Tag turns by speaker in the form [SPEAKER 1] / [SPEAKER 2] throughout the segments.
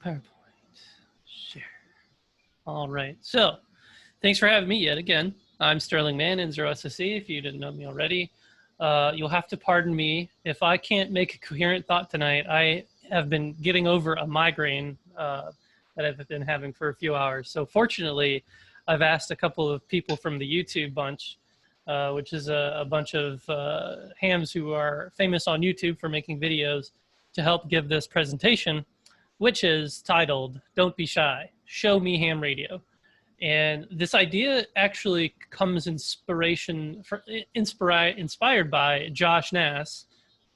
[SPEAKER 1] PowerPoint. Share. All right. So thanks for having me yet again. I'm Sterling Mann, N0SSC, if you didn't know me already. You'll have to pardon me if I can't make a coherent thought tonight. I have been getting over a migraine that I've been having for a few hours. So fortunately, I've asked a couple of people from the YouTube bunch, which is a bunch of hams who are famous on YouTube for making videos, to help give this presentation, which is titled, Don't Be Shy, Show Me Ham Radio. And this idea actually comes inspired by Josh Nass,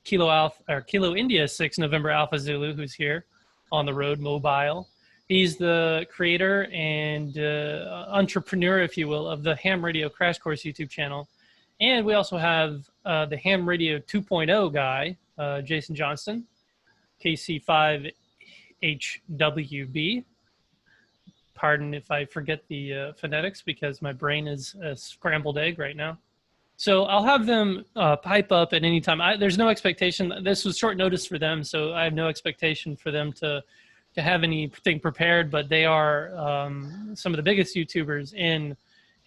[SPEAKER 1] Kilo India 6 November Alpha Zulu, who's here on the road mobile. He's the creator and entrepreneur, if you will, of the Ham Radio Crash Course YouTube channel. And we also have the Ham Radio 2.0 guy, Jason Johnston, KC5HWB. Pardon if I forget the phonetics, because my brain is a scrambled egg right now. So I'll have them pipe up at any time. There's no expectation. This was short notice for them, so I have no expectation for them to have anything prepared, but they are some of the biggest YouTubers in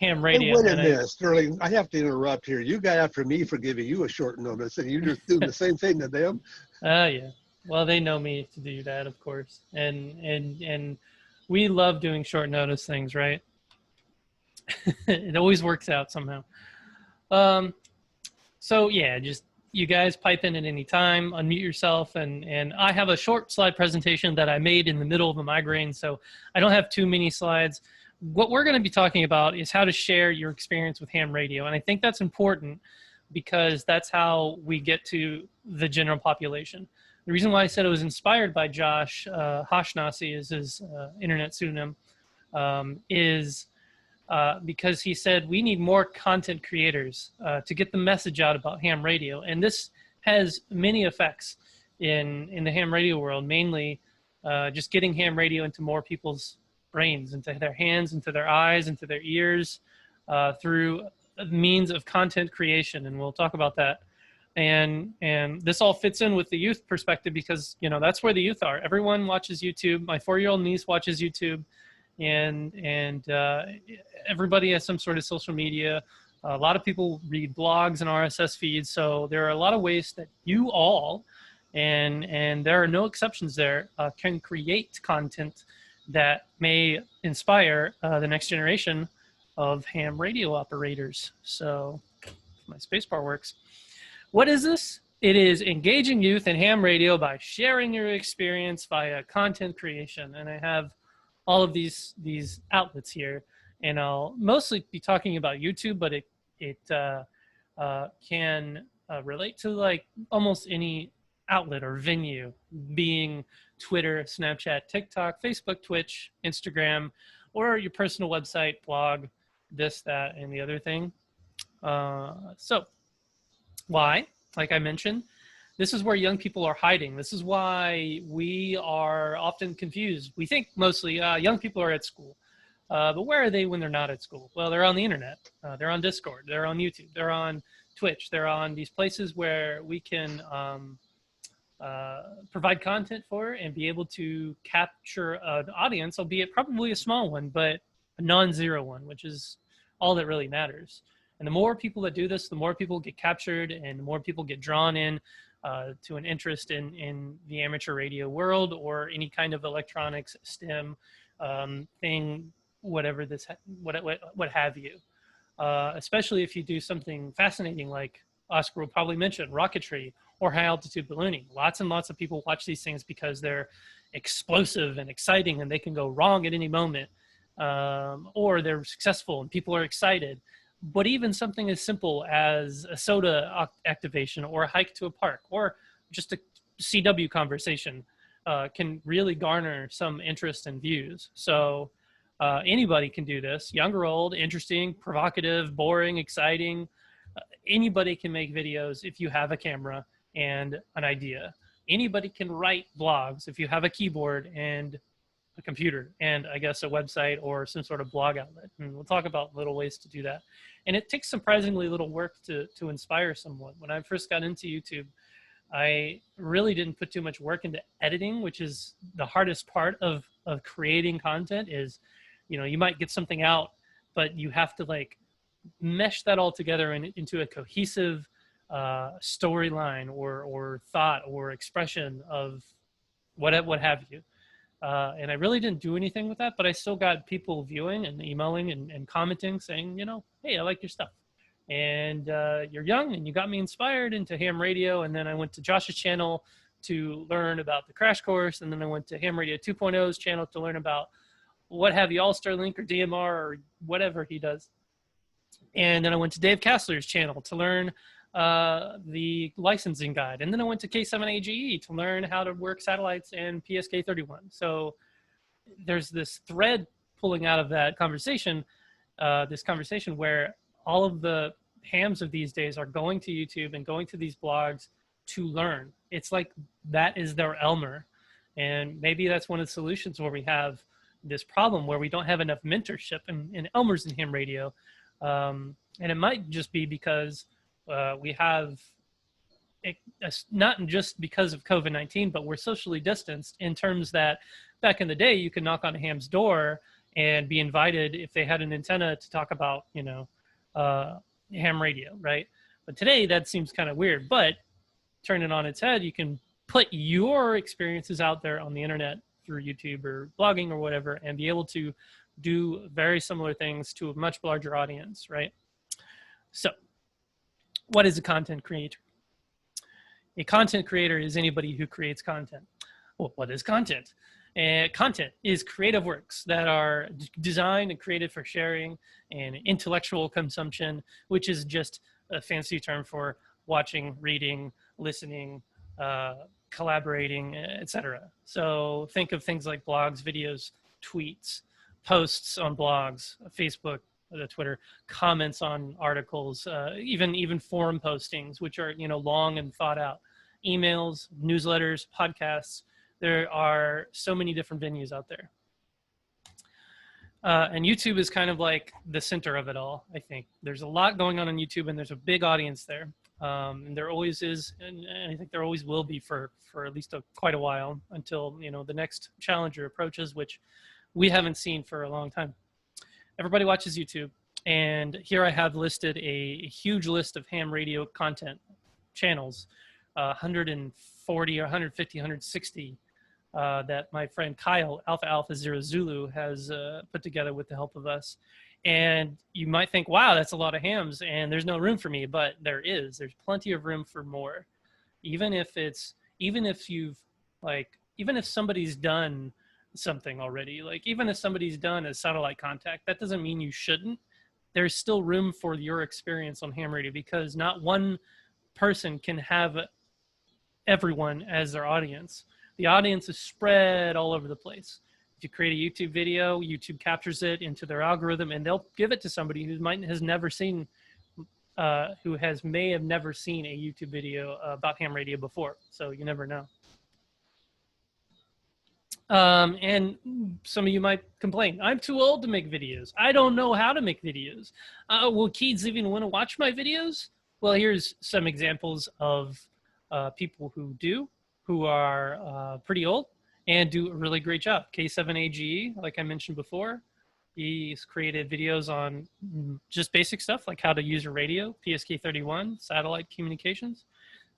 [SPEAKER 1] ham radio.
[SPEAKER 2] Wait a minute, Sterling, I have to interrupt here. You got after me for giving you a short notice, and you're just doing the same thing to them?
[SPEAKER 1] Yeah. Well, they know me to do that, of course. And we love doing short notice things, right? It always works out somehow. So yeah, just you guys pipe in at any time, unmute yourself, and I have a short slide presentation that I made in the middle of a migraine, so I don't have too many slides. What we're going to be talking about is how to share your experience with ham radio, and I think that's important because that's how we get to the general population. The reason why I said it was inspired by Josh, Hashnasi is his internet pseudonym, is because he said we need more content creators to get the message out about ham radio. And this has many effects in the ham radio world, mainly just getting ham radio into more people's brains, into their hands, into their eyes, into their ears, through means of content creation. And we'll talk about that. And this all fits in with the youth perspective because, you know, that's where the youth are. Everyone watches YouTube. My 4-year-old niece watches YouTube, and everybody has some sort of social media. A lot of people read blogs and RSS feeds. So there are a lot of ways that you all, and there are no exceptions there, can create content that may inspire the next generation of ham radio operators. So if my spacebar works. What is this? It is engaging youth in ham radio by sharing your experience via content creation. And I have all of these outlets here, and I'll mostly be talking about YouTube, but it can relate to like almost any outlet or venue, being Twitter, Snapchat, TikTok, Facebook, Twitch, Instagram, or your personal website, blog, this, that, and the other thing. So why? Like I mentioned, this is where young people are hiding. This is why we are often confused. We think mostly young people are at school. But where are they when they're not at school? Well, they're on the internet. They're on Discord. They're on YouTube. They're on Twitch. They're on these places where we can provide content for and be able to capture an audience, albeit probably a small one, but a non-zero one, which is all that really matters. And the more people that do this, the more people get captured and the more people get drawn in to an interest in the amateur radio world or any kind of electronics, STEM thing, whatever this, what have you. Especially if you do something fascinating like Oscar will probably mention, rocketry or high altitude ballooning. Lots and lots of people watch these things because they're explosive and exciting and they can go wrong at any moment, or they're successful and people are excited. But even something as simple as a soda activation or a hike to a park or just a CW conversation can really garner some interest and views. So anybody can do this, young or old, interesting, provocative, boring, exciting. Anybody can make videos if you have a camera and an idea. Anybody can write blogs if you have a keyboard and a computer and I guess a website or some sort of blog outlet. And we'll talk about little ways to do that. And it takes surprisingly little work to inspire someone. When I first got into YouTube, I really didn't put too much work into editing, which is the hardest part of creating content. Is, you know, you might get something out, but you have to like mesh that all together into a cohesive storyline or thought or expression of what have you. And I really didn't do anything with that, but I still got people viewing and emailing and commenting saying, you know, hey, I like your stuff. And you're young and you got me inspired into ham radio. And then I went to Josh's channel to learn about the crash course. And then I went to ham radio 2.0's channel to learn about what have you, All-Star Link or DMR or whatever he does. And then I went to Dave Kassler's channel to learn the licensing guide. And then I went to K7AGE to learn how to work satellites and PSK31. So there's this thread pulling out of that conversation, where all of the hams of these days are going to YouTube and going to these blogs to learn. It's like that is their Elmer. And maybe that's one of the solutions where we have this problem where we don't have enough mentorship in Elmer's in ham radio. And it might just be because we have not just because of COVID-19, but we're socially distanced in terms that back in the day, you could knock on a ham's door and be invited if they had an antenna to talk about, you know, ham radio, right? But today that seems kind of weird, but turn it on its head, you can put your experiences out there on the internet through YouTube or blogging or whatever, and be able to do very similar things to a much larger audience, right? So what is a content creator? A content creator is anybody who creates content. Well, what is content? Content is creative works that are designed and created for sharing and intellectual consumption, which is just a fancy term for watching, reading, listening, collaborating, etc. So think of things like blogs, videos, tweets, posts on blogs, Facebook, Twitter, comments on articles, even forum postings, which are, you know, long and thought out, emails, newsletters, podcasts. There are so many different venues out there. And YouTube is kind of like the center of it all, I think. There's a lot going on YouTube, and there's a big audience there. And there always is, and I think there always will be for at least quite a while, until, you know, the next challenger approaches, which we haven't seen for a long time. Everybody watches YouTube, and here I have listed a huge list of ham radio content channels, 140 or 150, 160, that my friend Kyle, Alpha 0 Zulu, has put together with the help of us. And you might think, wow, that's a lot of hams and there's no room for me, but there is. There's plenty of room for more. Even if somebody's done something already, like even if somebody's done a satellite contact, that doesn't mean you shouldn't. There's still room for your experience on ham radio, because not one person can have everyone as their audience. The audience is spread all over the place. If you create a YouTube video, YouTube captures it into their algorithm, and they'll give it to somebody who may have never seen a YouTube video about ham radio before. So you never know. And some of you might complain, I'm too old to make videos. I don't know how to make videos. Will kids even want to watch my videos? Well, here's some examples of people who are pretty old and do a really great job. K7AGE, like I mentioned before, he's created videos on just basic stuff like how to use a radio, PSK31, satellite communications.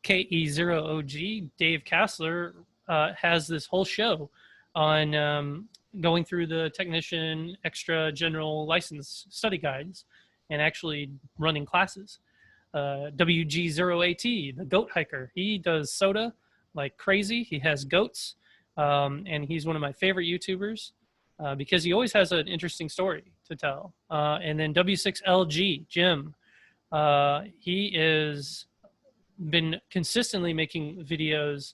[SPEAKER 1] KE0OG, Dave Kassler, has this whole show on going through the technician extra general license study guides and actually running classes. WG0AT, the goat hiker, he does soda like crazy. He has goats, and he's one of my favorite YouTubers because he always has an interesting story to tell. And then W6LG, Jim, he is been consistently making videos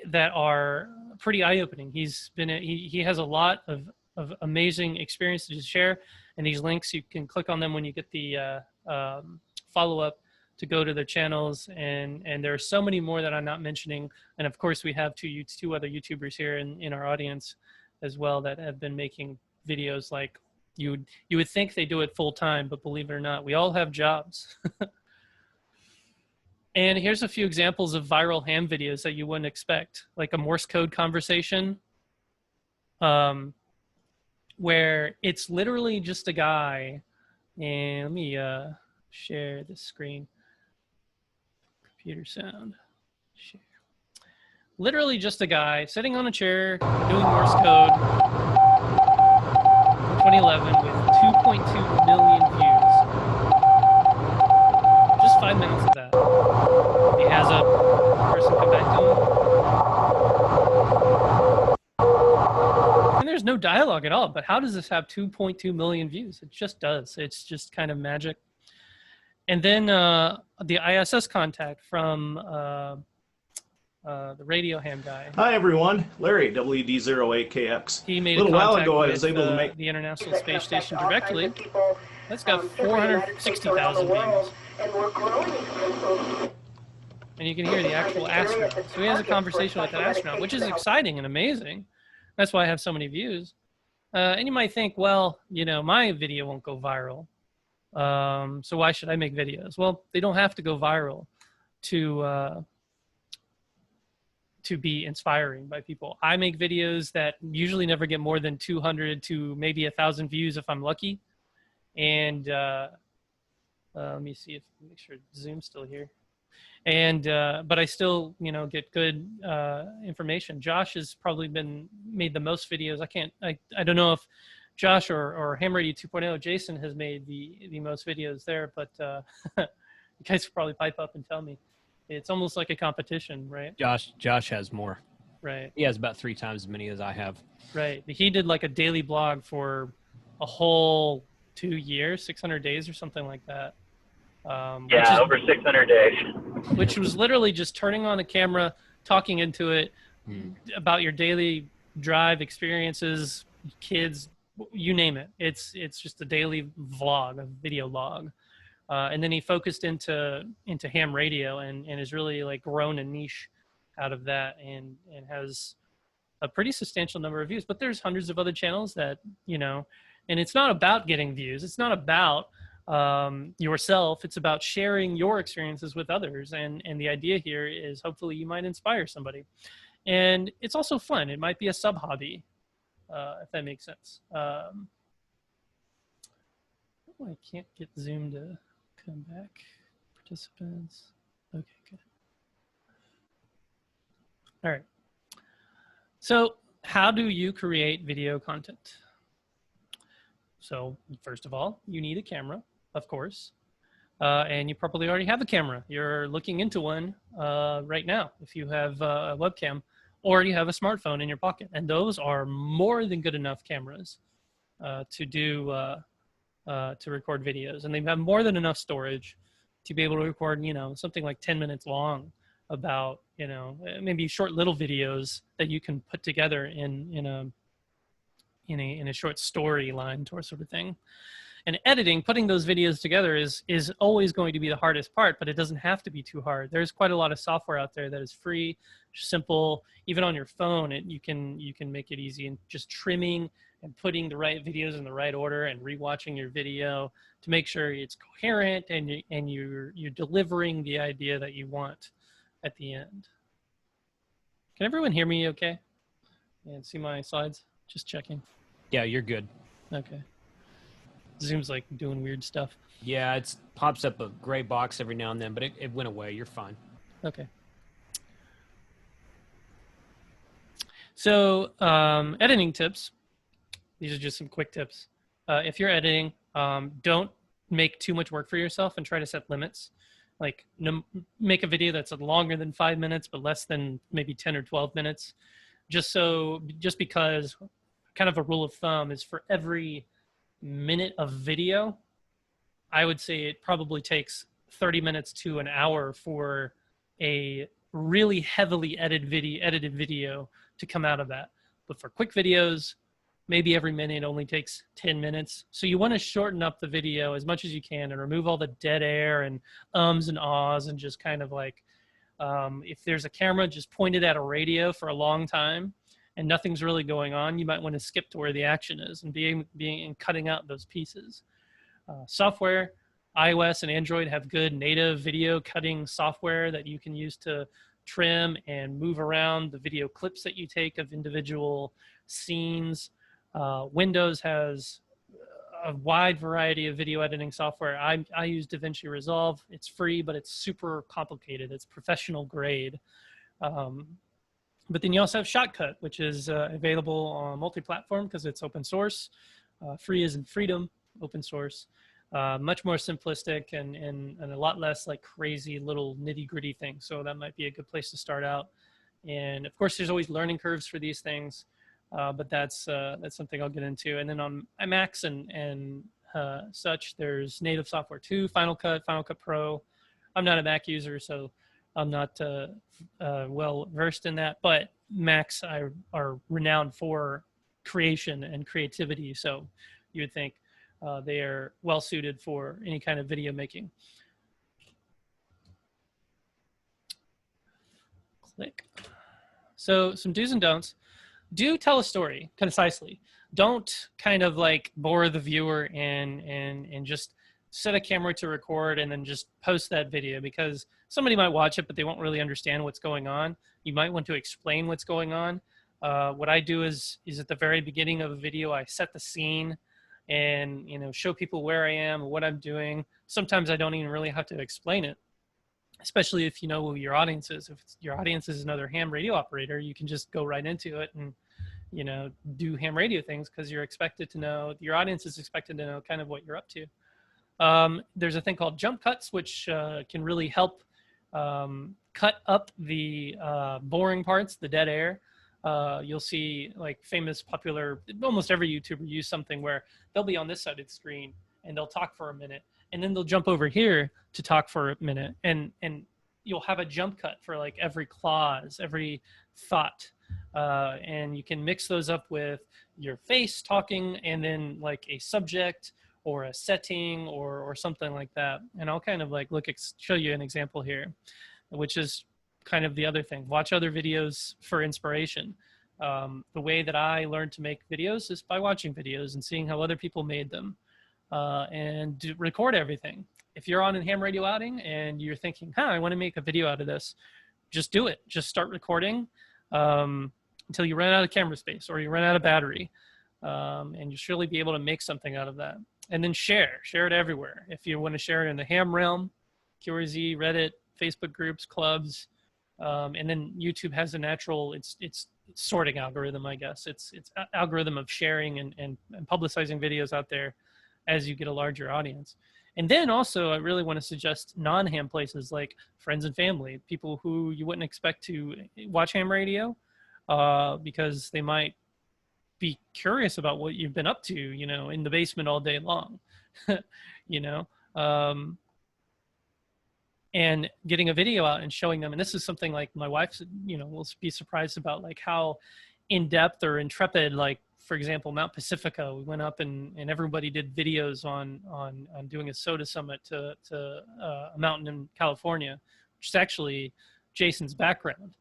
[SPEAKER 1] that are pretty eye-opening. He has a lot of amazing experiences to share, and these links, you can click on them when you get the follow-up to go to their channels, and there are so many more that I'm not mentioning. And of course, we have two other YouTubers here in our audience as well that have been making videos like you would think they do it full time, but believe it or not, we all have jobs. And here's a few examples of viral ham videos that you wouldn't expect, like a Morse code conversation, where it's literally just a guy. And let me share the screen. Computer sound. Share. Literally just a guy sitting on a chair doing Morse code from 2011 with 2.2 million views. Just 5 minutes of that. He has a person come back to him. And there's no dialogue at all, but how does this have 2.2 million views? It just does. It's just kind of magic. And then the ISS contact from the radio ham guy.
[SPEAKER 3] Hi everyone, Larry, WD08KX.
[SPEAKER 1] He made
[SPEAKER 3] a little while
[SPEAKER 1] contact
[SPEAKER 3] ago I
[SPEAKER 1] with,
[SPEAKER 3] was able to make
[SPEAKER 1] the International Space Station directly. That's got 460,000 views. And you can hear the actual astronaut. So he has a conversation with an astronaut, which is exciting and amazing. That's why I have so many views. And you might think, well, you know, my video won't go viral. So why should I make videos? Well, they don't have to go viral to be inspiring by people. I make videos that usually never get more than 200 to maybe 1,000 views if I'm lucky. And let me see if make sure Zoom's still here. And but I still, you know, get good information. Josh has probably made the most videos. I don't know if Josh or Ham Radio 2.0, Jason has made the most videos there, but you guys could probably pipe up and tell me. It's almost like a competition, right?
[SPEAKER 4] Josh has more.
[SPEAKER 1] Right.
[SPEAKER 4] He has about 3 times as many as I have.
[SPEAKER 1] Right. He did like a daily blog for a whole 2 years, 600 days or something like that.
[SPEAKER 5] Yeah, over 600 days.
[SPEAKER 1] Which was literally just turning on a camera, talking into it about your daily drive experiences, kids, you name it. It's just a daily vlog, a video log. And then he focused into ham radio and has really like grown a niche out of that and has a pretty substantial number of views. But there's hundreds of other channels that, you know, and it's not about getting views. It's not about yourself. It's about sharing your experiences with others. And the idea here is hopefully you might inspire somebody. And it's also fun. It might be a sub hobby, if that makes sense. I can't get Zoom to come back. Participants. Okay, good. All right. So how do you create video content? So first of all, you need a camera, of course. And you probably already have a camera. You're looking into one right now if you have a webcam, or you have a smartphone in your pocket. And those are more than good enough cameras to record videos. And they have more than enough storage to be able to record, you know, something like 10 minutes long about, you know, maybe short little videos that you can put together in a short storyline sort of thing. And editing, putting those videos together is always going to be the hardest part, but it doesn't have to be too hard. There's quite a lot of software out there that is free, simple. Even on your phone, you can make it easy, and just trimming and putting the right videos in the right order and rewatching your video to make sure it's coherent and you're delivering the idea that you want at the end. Can everyone hear me okay? And see my slides? Just checking.
[SPEAKER 4] Yeah, you're good.
[SPEAKER 1] Okay. Zoom's like doing weird stuff.
[SPEAKER 4] Yeah, it pops up a gray box every now and then, but it went away. You're fine.
[SPEAKER 1] Okay. So editing tips. These are just some quick tips. If you're editing, don't make too much work for yourself and try to set limits. Like make a video that's longer than 5 minutes, but less than maybe 10 or 12 minutes. Just because kind of a rule of thumb is for every minute of video, I would say it probably takes 30 minutes to an hour for a really heavily edited video to come out of that. But for quick videos, maybe every minute only takes 10 minutes. So you want to shorten up the video as much as you can and remove all the dead air and ums and ahs, and just kind of like, if there's a camera just pointed at a radio for a long time and nothing's really going on, you might want to skip to where the action is and cutting out those pieces. Software, iOS and Android have good native video cutting software that you can use to trim and move around the video clips that you take of individual scenes. Windows has a wide variety of video editing software. I use DaVinci Resolve. It's free, but it's super complicated. It's professional grade. But then you also have Shotcut, which is available on multi-platform because it's open source. Free is in freedom, open source. Much more simplistic and a lot less like crazy little nitty gritty things. So that might be a good place to start out. And of course, there's always learning curves for these things, but that's something I'll get into. And then on Macs and such, there's native software too, Final Cut Pro. I'm not a Mac user, so I'm not well versed in that, but Macs are renowned for creation and creativity. So you would think they are well suited for any kind of video making. Click. So some do's and don'ts. Do tell a story concisely. Don't kind of like bore the viewer and just set a camera to record and then just post that video, because somebody might watch it, but they won't really understand what's going on. You might want to explain what's going on. What I do is at the very beginning of a video, I set the scene and, you know, show people where I am, what I'm doing. Sometimes I don't even really have to explain it, especially if you know who your audience is. If your audience is another ham radio operator, you can just go right into it and, you know, do ham radio things because you're expected to know, your audience is expected to know kind of what you're up to. There's a thing called jump cuts, which can really help cut up the boring parts, the dead air. You'll see like famous, popular, almost every YouTuber use something where they'll be on this side of the screen and they'll talk for a minute, and then they'll jump over here to talk for a minute, and you'll have a jump cut for like every clause, every thought. And you can mix those up with your face talking and then like a subject or a setting or something like that. And I'll kind of like show you an example here, which is kind of the other thing. Watch other videos for inspiration. The way that I learned to make videos is by watching videos and seeing how other people made them, and record everything. If you're on a ham radio outing and you're thinking, I want to make a video out of this, just do it. Just start recording until you run out of camera space or you run out of battery. And you'll surely be able to make something out of that. And then share it everywhere. If you want to share it in the ham realm, QRZ, Reddit, Facebook groups, clubs, and then YouTube has a natural, it's sorting algorithm, I guess. It's algorithm of sharing and publicizing videos out there as you get a larger audience. And then also, I really want to suggest non-ham places like friends and family, people who you wouldn't expect to watch ham radio, because they might be curious about what you've been up to, you know, in the basement all day long, you know, and getting a video out and showing them. And this is something like my wife, you know, will be surprised about, like how in depth or intrepid, like for example, Mount Pacifica, we went up and everybody did videos on doing a soda summit to a mountain in California, which is actually Jason's background.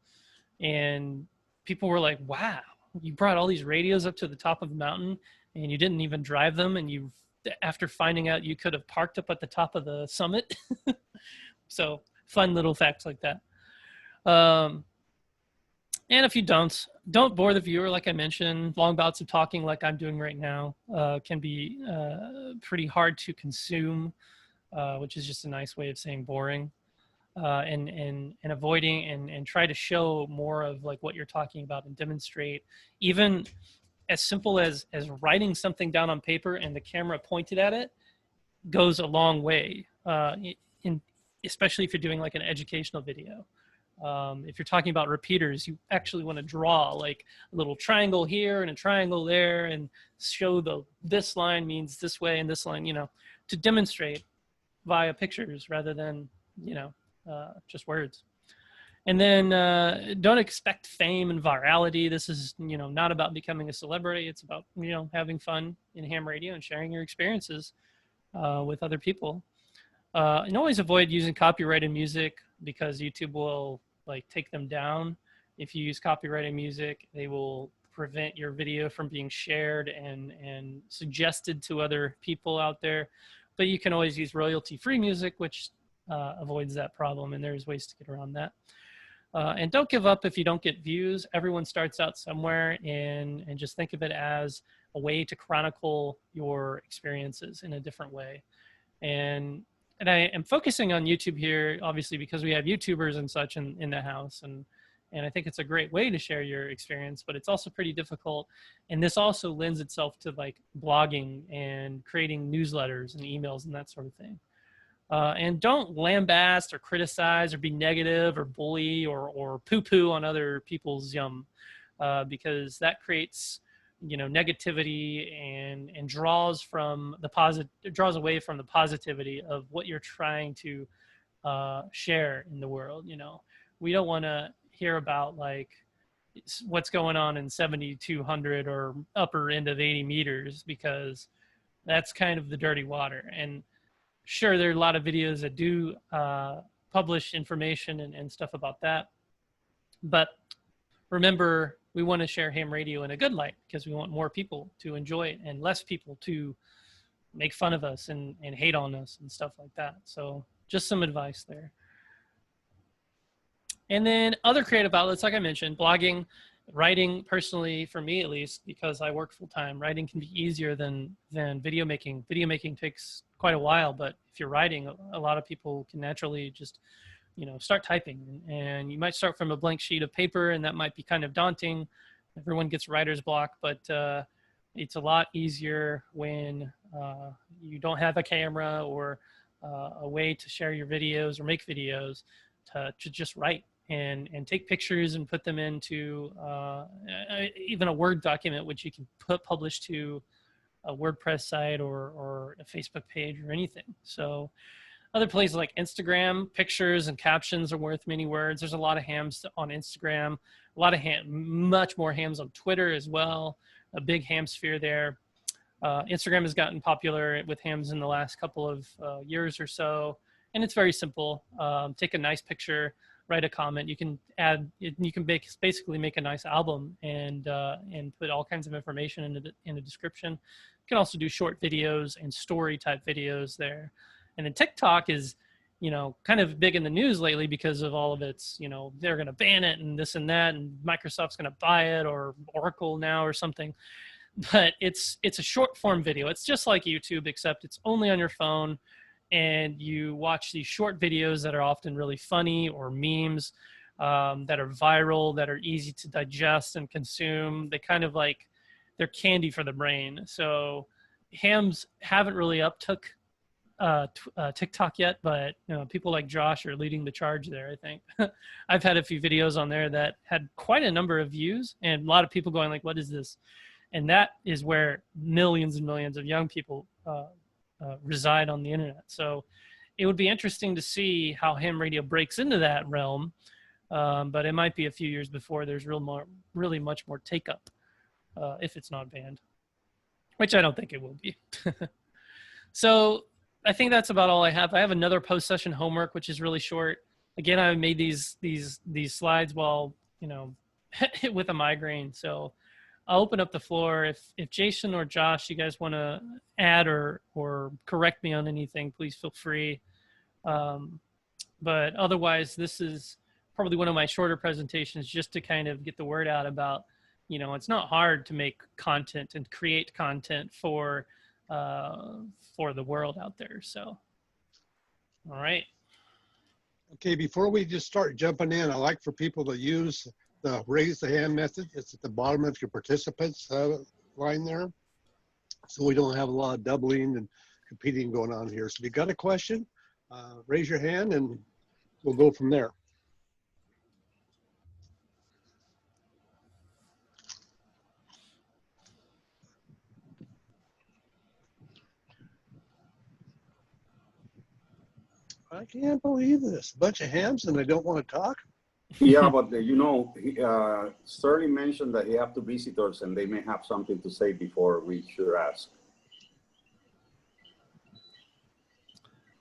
[SPEAKER 1] And people were like, wow, you brought all these radios up to the top of the mountain and you didn't even drive them, and you, after finding out you could have parked up at the top of the summit. So fun little facts like that. And if you don't bore the viewer, like I mentioned. Long bouts of talking like I'm doing right now can be pretty hard to consume, which is just a nice way of saying boring. And avoiding and try to show more of like what you're talking about and demonstrate. Even as simple as writing something down on paper and the camera pointed at it goes a long way, especially if you're doing like an educational video. If you're talking about repeaters, you actually want to draw like a little triangle here and a triangle there and show this line means this way and this line, you know, to demonstrate via pictures rather than, you know, just words. And then don't expect fame and virality. This is, you know, not about becoming a celebrity. It's about, you know, having fun in ham radio and sharing your experiences with other people. And always avoid using copyrighted music, because YouTube will like take them down. If you use copyrighted music, they will prevent your video from being shared and suggested to other people out there. but you can always use royalty-free music, which avoids that problem, and there's ways to get around that. And don't give up if you don't get views. Everyone starts out somewhere, and just think of it as a way to chronicle your experiences in a different way. And I am focusing on YouTube here, obviously, because we have YouTubers and such in the house, and I think it's a great way to share your experience, but it's also pretty difficult. And this also lends itself to like blogging and creating newsletters and emails and that sort of thing. And don't lambaste or criticize or be negative or bully or poo-poo on other people's yum, because that creates, you know, negativity and draws away from the positivity of what you're trying to share in the world. You know, we don't want to hear about like what's going on in 7,200 or upper end of 80 meters, because that's kind of the dirty water. And sure, there are a lot of videos that do publish information and stuff about that. But remember, we want to share ham radio in a good light, because we want more people to enjoy it and less people to make fun of us and hate on us and stuff like that. So just some advice there. And then other creative outlets, like I mentioned, blogging, writing. Personally, for me at least, because I work full time, writing can be easier than video making. Video making takes quite a while, but if you're writing, a lot of people can naturally just, you know, start typing, and you might start from a blank sheet of paper, and that might be kind of daunting. Everyone gets writer's block, but it's a lot easier when you don't have a camera or a way to share your videos or make videos, to just write and take pictures and put them into even a Word document, which you can publish to a WordPress site or a Facebook page or anything. So other places like Instagram, pictures and captions are worth many words. There's a lot of hams on Instagram, a lot of much more hams on Twitter as well, a big ham sphere there. Instagram has gotten popular with hams in the last couple of years or so, and it's very simple. Take a nice picture, write a comment. You can basically make a nice album and put all kinds of information in the description. You can also do short videos and story type videos there. And then TikTok is, you know, kind of big in the news lately because of all of its, you know, they're going to ban it and this and that, and Microsoft's going to buy it, or Oracle now or something. But it's a short form video. It's just like YouTube, except it's only on your phone, and you watch these short videos that are often really funny, or memes that are viral, that are easy to digest and consume. They kind of like, they're candy for the brain. So hams haven't really uptook TikTok yet, but you know, people like Josh are leading the charge there, I think. I've had a few videos on there that had quite a number of views, and a lot of people going like, what is this? And that is where millions and millions of young people reside on the internet. So it would be interesting to see how ham radio breaks into that realm, but it might be a few years before there's really much more take up, if it's not banned, which I don't think it will be. So I think that's about all I have. I have another post-session homework, which is really short. Again, I made these slides while, you know, with a migraine. So I'll open up the floor. If Jason or Josh, you guys want to add or correct me on anything, please feel free. But otherwise, this is probably one of my shorter presentations, just to kind of get the word out about, you know, it's not hard to make content and create content for the world out there. So, all right.
[SPEAKER 2] Okay, before we just start jumping in, I like for people to use the raise the hand method. It's at the bottom of your participants line there. So we don't have a lot of doubling and competing going on here. So if you got a question, raise your hand and we'll go from there. I can't believe this. A bunch of hams and they don't want to talk.
[SPEAKER 6] Yeah, but you know, Sterling mentioned that he have two visitors and they may have something to say before we should ask.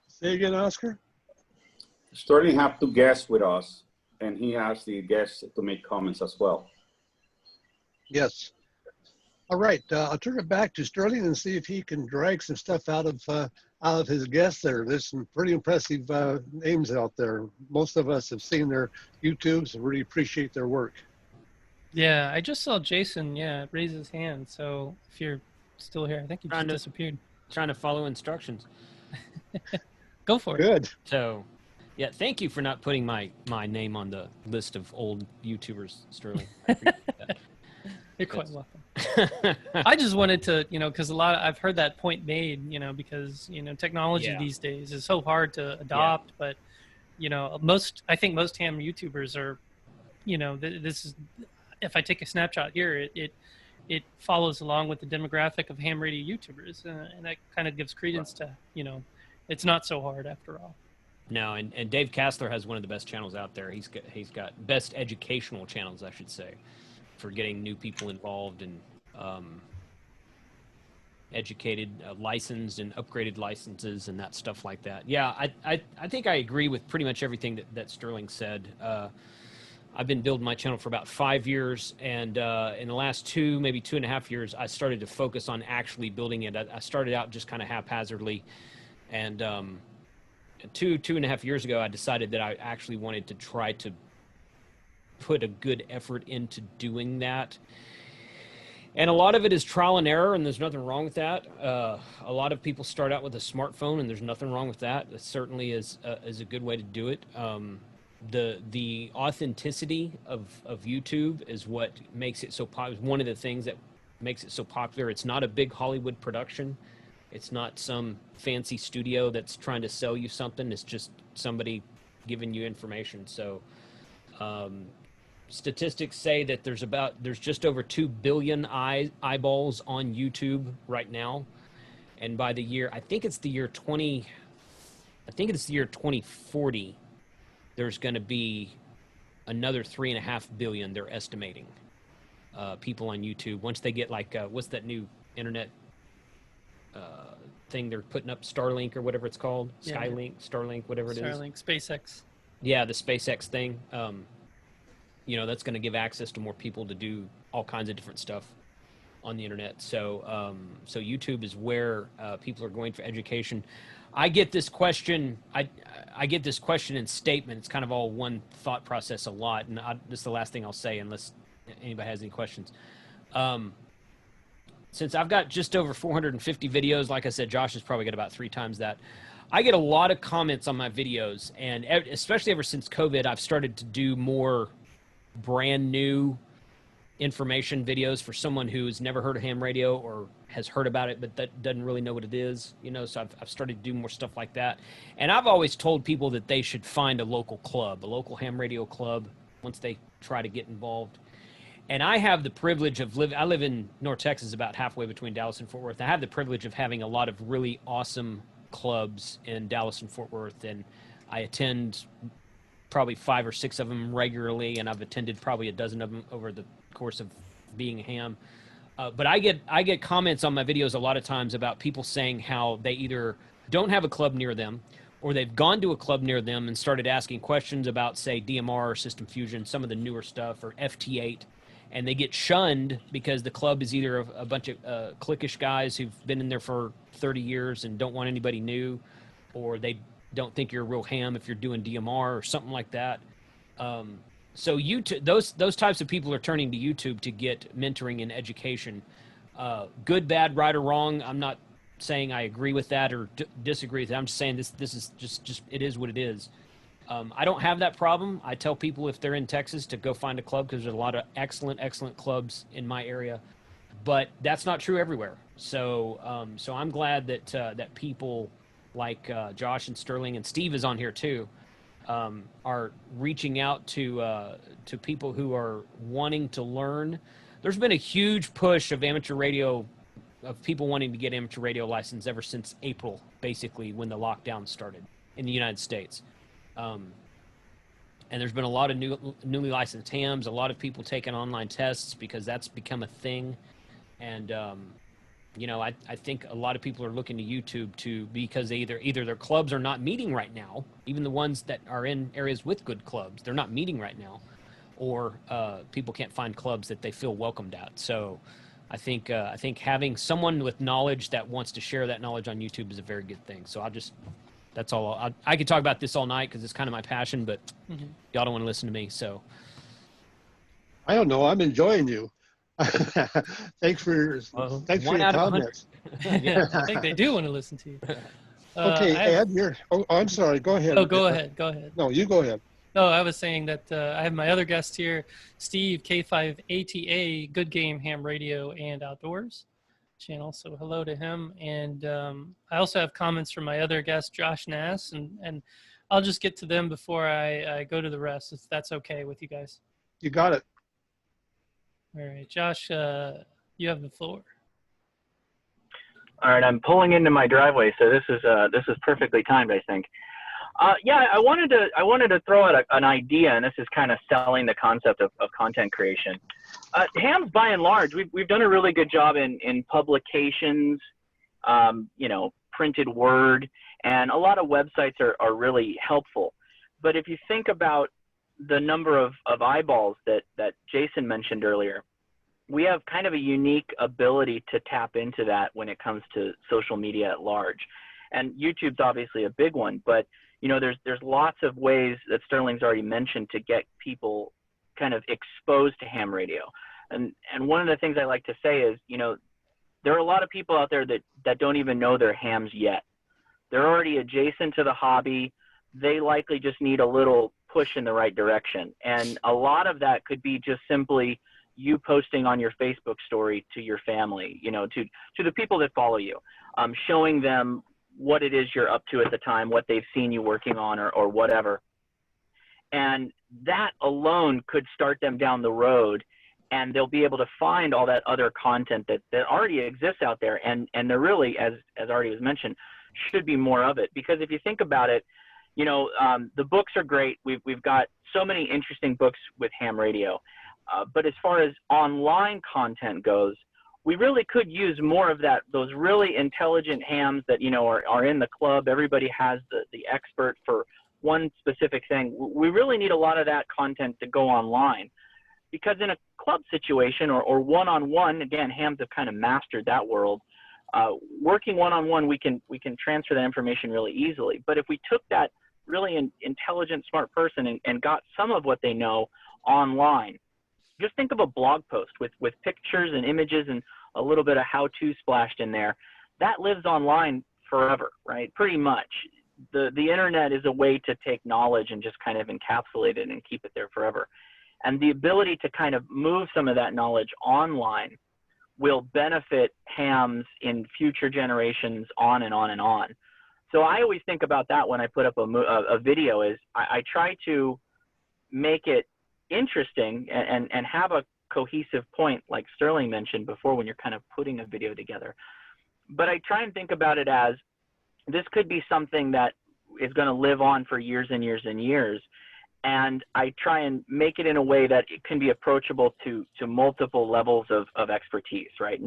[SPEAKER 2] Say again, Oscar?
[SPEAKER 6] Sterling have two guests with us, and he asked the guests to make comments as well.
[SPEAKER 2] Yes. All right, I'll turn it back to Sterling and see if he can drag some stuff out of his guests there. There's some pretty impressive names out there. Most of us have seen their YouTubes and really appreciate their work.
[SPEAKER 1] Yeah, I just saw Jason, raise his hand. So if you're still here, I think he just disappeared.
[SPEAKER 4] Trying to follow instructions.
[SPEAKER 1] Go for it.
[SPEAKER 2] Good.
[SPEAKER 4] So, yeah, thank you for not putting my name on the list of old YouTubers, Sterling. I appreciate that.
[SPEAKER 1] You're quite welcome. I just wanted to, because I've heard that point made, because, technology these days is so hard to adopt, but, I think most ham YouTubers are, this is, if I take a snapshot here, it follows along with the demographic of ham radio YouTubers, and that kind of gives credence to, it's not so hard after all.
[SPEAKER 4] No, and Dave Kassler has one of the best channels out there. He's got best educational channels, I should say, for getting new people involved and educated, licensed and upgraded licenses and that stuff like that. Yeah, I think I agree with pretty much everything that Sterling said. I've been building my channel for about 5 years, and in the last maybe 2.5 years, I started to focus on actually building it. I started out just kind of haphazardly, and 2.5 years ago, I decided that I actually wanted to try to put a good effort into doing that. And a lot of it is trial and error, and there's nothing wrong with that. A lot of people start out with a smartphone, and there's nothing wrong with that. It certainly is a good way to do it. The authenticity of YouTube is what makes it so popular. One of the things that makes it so popular. It's not a big Hollywood production. It's not some fancy studio that's trying to sell you something. It's just somebody giving you information. So statistics say that there's just over 2 billion eyeballs on YouTube right now. And by the year, I think it's the year 2040, there's going to be another 3.5 billion, they're estimating, people on YouTube. Once they get like, what's that new internet thing they're putting up, Starlink or whatever it's called, Skylink, Starlink, whatever it is.
[SPEAKER 1] Starlink, SpaceX. Yeah,
[SPEAKER 4] the SpaceX thing. That's going to give access to more people to do all kinds of different stuff on the internet. So, so YouTube is where people are going for education. I get this question. I get this question and statement. It's kind of all one thought process a lot. And this is the last thing I'll say, unless anybody has any questions. Since I've got just over 450 videos, like I said, Josh has probably got about 3 times that. I get a lot of comments on my videos, and especially ever since COVID, I've started to do more brand new information videos for someone who's never heard of ham radio or has heard about it but that doesn't really know what it is, so I've started to do more stuff like that. And I've always told people that they should find a local club, a local ham radio club, once they try to get involved. And I have the privilege of I live in North Texas, about halfway between Dallas and Fort Worth. I have the privilege of having a lot of really awesome clubs in Dallas and Fort Worth, and I attend probably 5 or 6 of them regularly, and I've attended probably a dozen of them over the course of being a ham. But I get comments on my videos a lot of times about people saying how they either don't have a club near them, or they've gone to a club near them and started asking questions about, say, DMR or System Fusion, some of the newer stuff, or FT8, and they get shunned because the club is either a bunch of cliquish guys who've been in there for 30 years and don't want anybody new, or they don't think you're a real ham if you're doing DMR or something like that. So YouTube, those types of people are turning to YouTube to get mentoring and education. Good, bad, right, or wrong. I'm not saying I agree with that or disagree with that. I'm just saying this is just it is what it is. I don't have that problem. I tell people if they're in Texas to go find a club, because there's a lot of excellent clubs in my area, but that's not true everywhere. So so I'm glad that that people like Josh and Sterling, and Steve is on here too, are reaching out to people who are wanting to learn. There's been a huge push of amateur radio, of people wanting to get amateur radio license ever since April, basically, when the lockdown started in the United States. And there's been a lot of newly licensed hams, a lot of people taking online tests because that's become a thing. And, I think a lot of people are looking to YouTube because they either their clubs are not meeting right now, even the ones that are in areas with good clubs, they're not meeting right now, or people can't find clubs that they feel welcomed at. So I think having someone with knowledge that wants to share that knowledge on YouTube is a very good thing. So that's all. I could talk about this all night because it's kind of my passion, but y'all don't want to listen to me. So
[SPEAKER 2] I don't know. I'm enjoying you. Thanks for your comments.
[SPEAKER 1] Yeah, I think they do want to listen to you.
[SPEAKER 2] Okay, Ed, I'm sorry. Go ahead.
[SPEAKER 1] Oh, go ahead. Go ahead.
[SPEAKER 2] No, you go ahead.
[SPEAKER 1] No, I was saying that I have my other guest here, Steve, K5ATA, Good Game Ham Radio and Outdoors channel. So hello to him. And I also have comments from my other guest, Josh Nass, and I'll just get to them before I go to the rest, if that's okay with you guys.
[SPEAKER 2] You got it.
[SPEAKER 1] All right, Josh, you have the floor.
[SPEAKER 5] All right, I'm pulling into my driveway, so this is perfectly timed, I think. Yeah, I wanted to throw out an idea, and this is kind of selling the concept of content creation. Hams, by and large, we've done a really good job in publications, you know, printed word, and a lot of websites are really helpful. But if you think about the number of eyeballs that Jason mentioned earlier, we have kind of a unique ability to tap into that when it comes to social media at large. And YouTube's obviously a big one, but you know, there's lots of ways that Sterling's already mentioned to get people kind of exposed to ham radio. And one of the things I like to say is, you know, there are a lot of people out there that don't even know they're hams yet. They're already adjacent to the hobby. They likely just need a little push in the right direction. And a lot of that could be just simply you posting on your Facebook story to your family, you know, to the people that follow you, showing them what it is you're up to at the time, what they've seen you working on or whatever. And that alone could start them down the road, and they'll be able to find all that other content that already exists out there. And there really, as already was mentioned, should be more of it. Because if you think about it, you know, the books are great. We've got so many interesting books with ham radio. But as far as online content goes, we really could use more of that, those really intelligent hams that, you know, are in the club. Everybody has the expert for one specific thing. We really need a lot of that content to go online, because in a club situation or one-on-one, again, hams have kind of mastered that world. Working one-on-one, we can transfer that information really easily. But if we took that really intelligent, smart person and got some of what they know online, just think of a blog post with pictures and images and a little bit of how-to splashed in there. That lives online forever, right? Pretty much. The internet is a way to take knowledge and just kind of encapsulate it and keep it there forever. And the ability to kind of move some of that knowledge online will benefit hams in future generations, on and on and on. So I always think about that when I put up a video, is I try to make it interesting and have a cohesive point, like Sterling mentioned before, when you're kind of putting a video together. But I try and think about it as, this could be something that is going to live on for years and years and years. And I try and make it in a way that it can be approachable to multiple levels of expertise, right?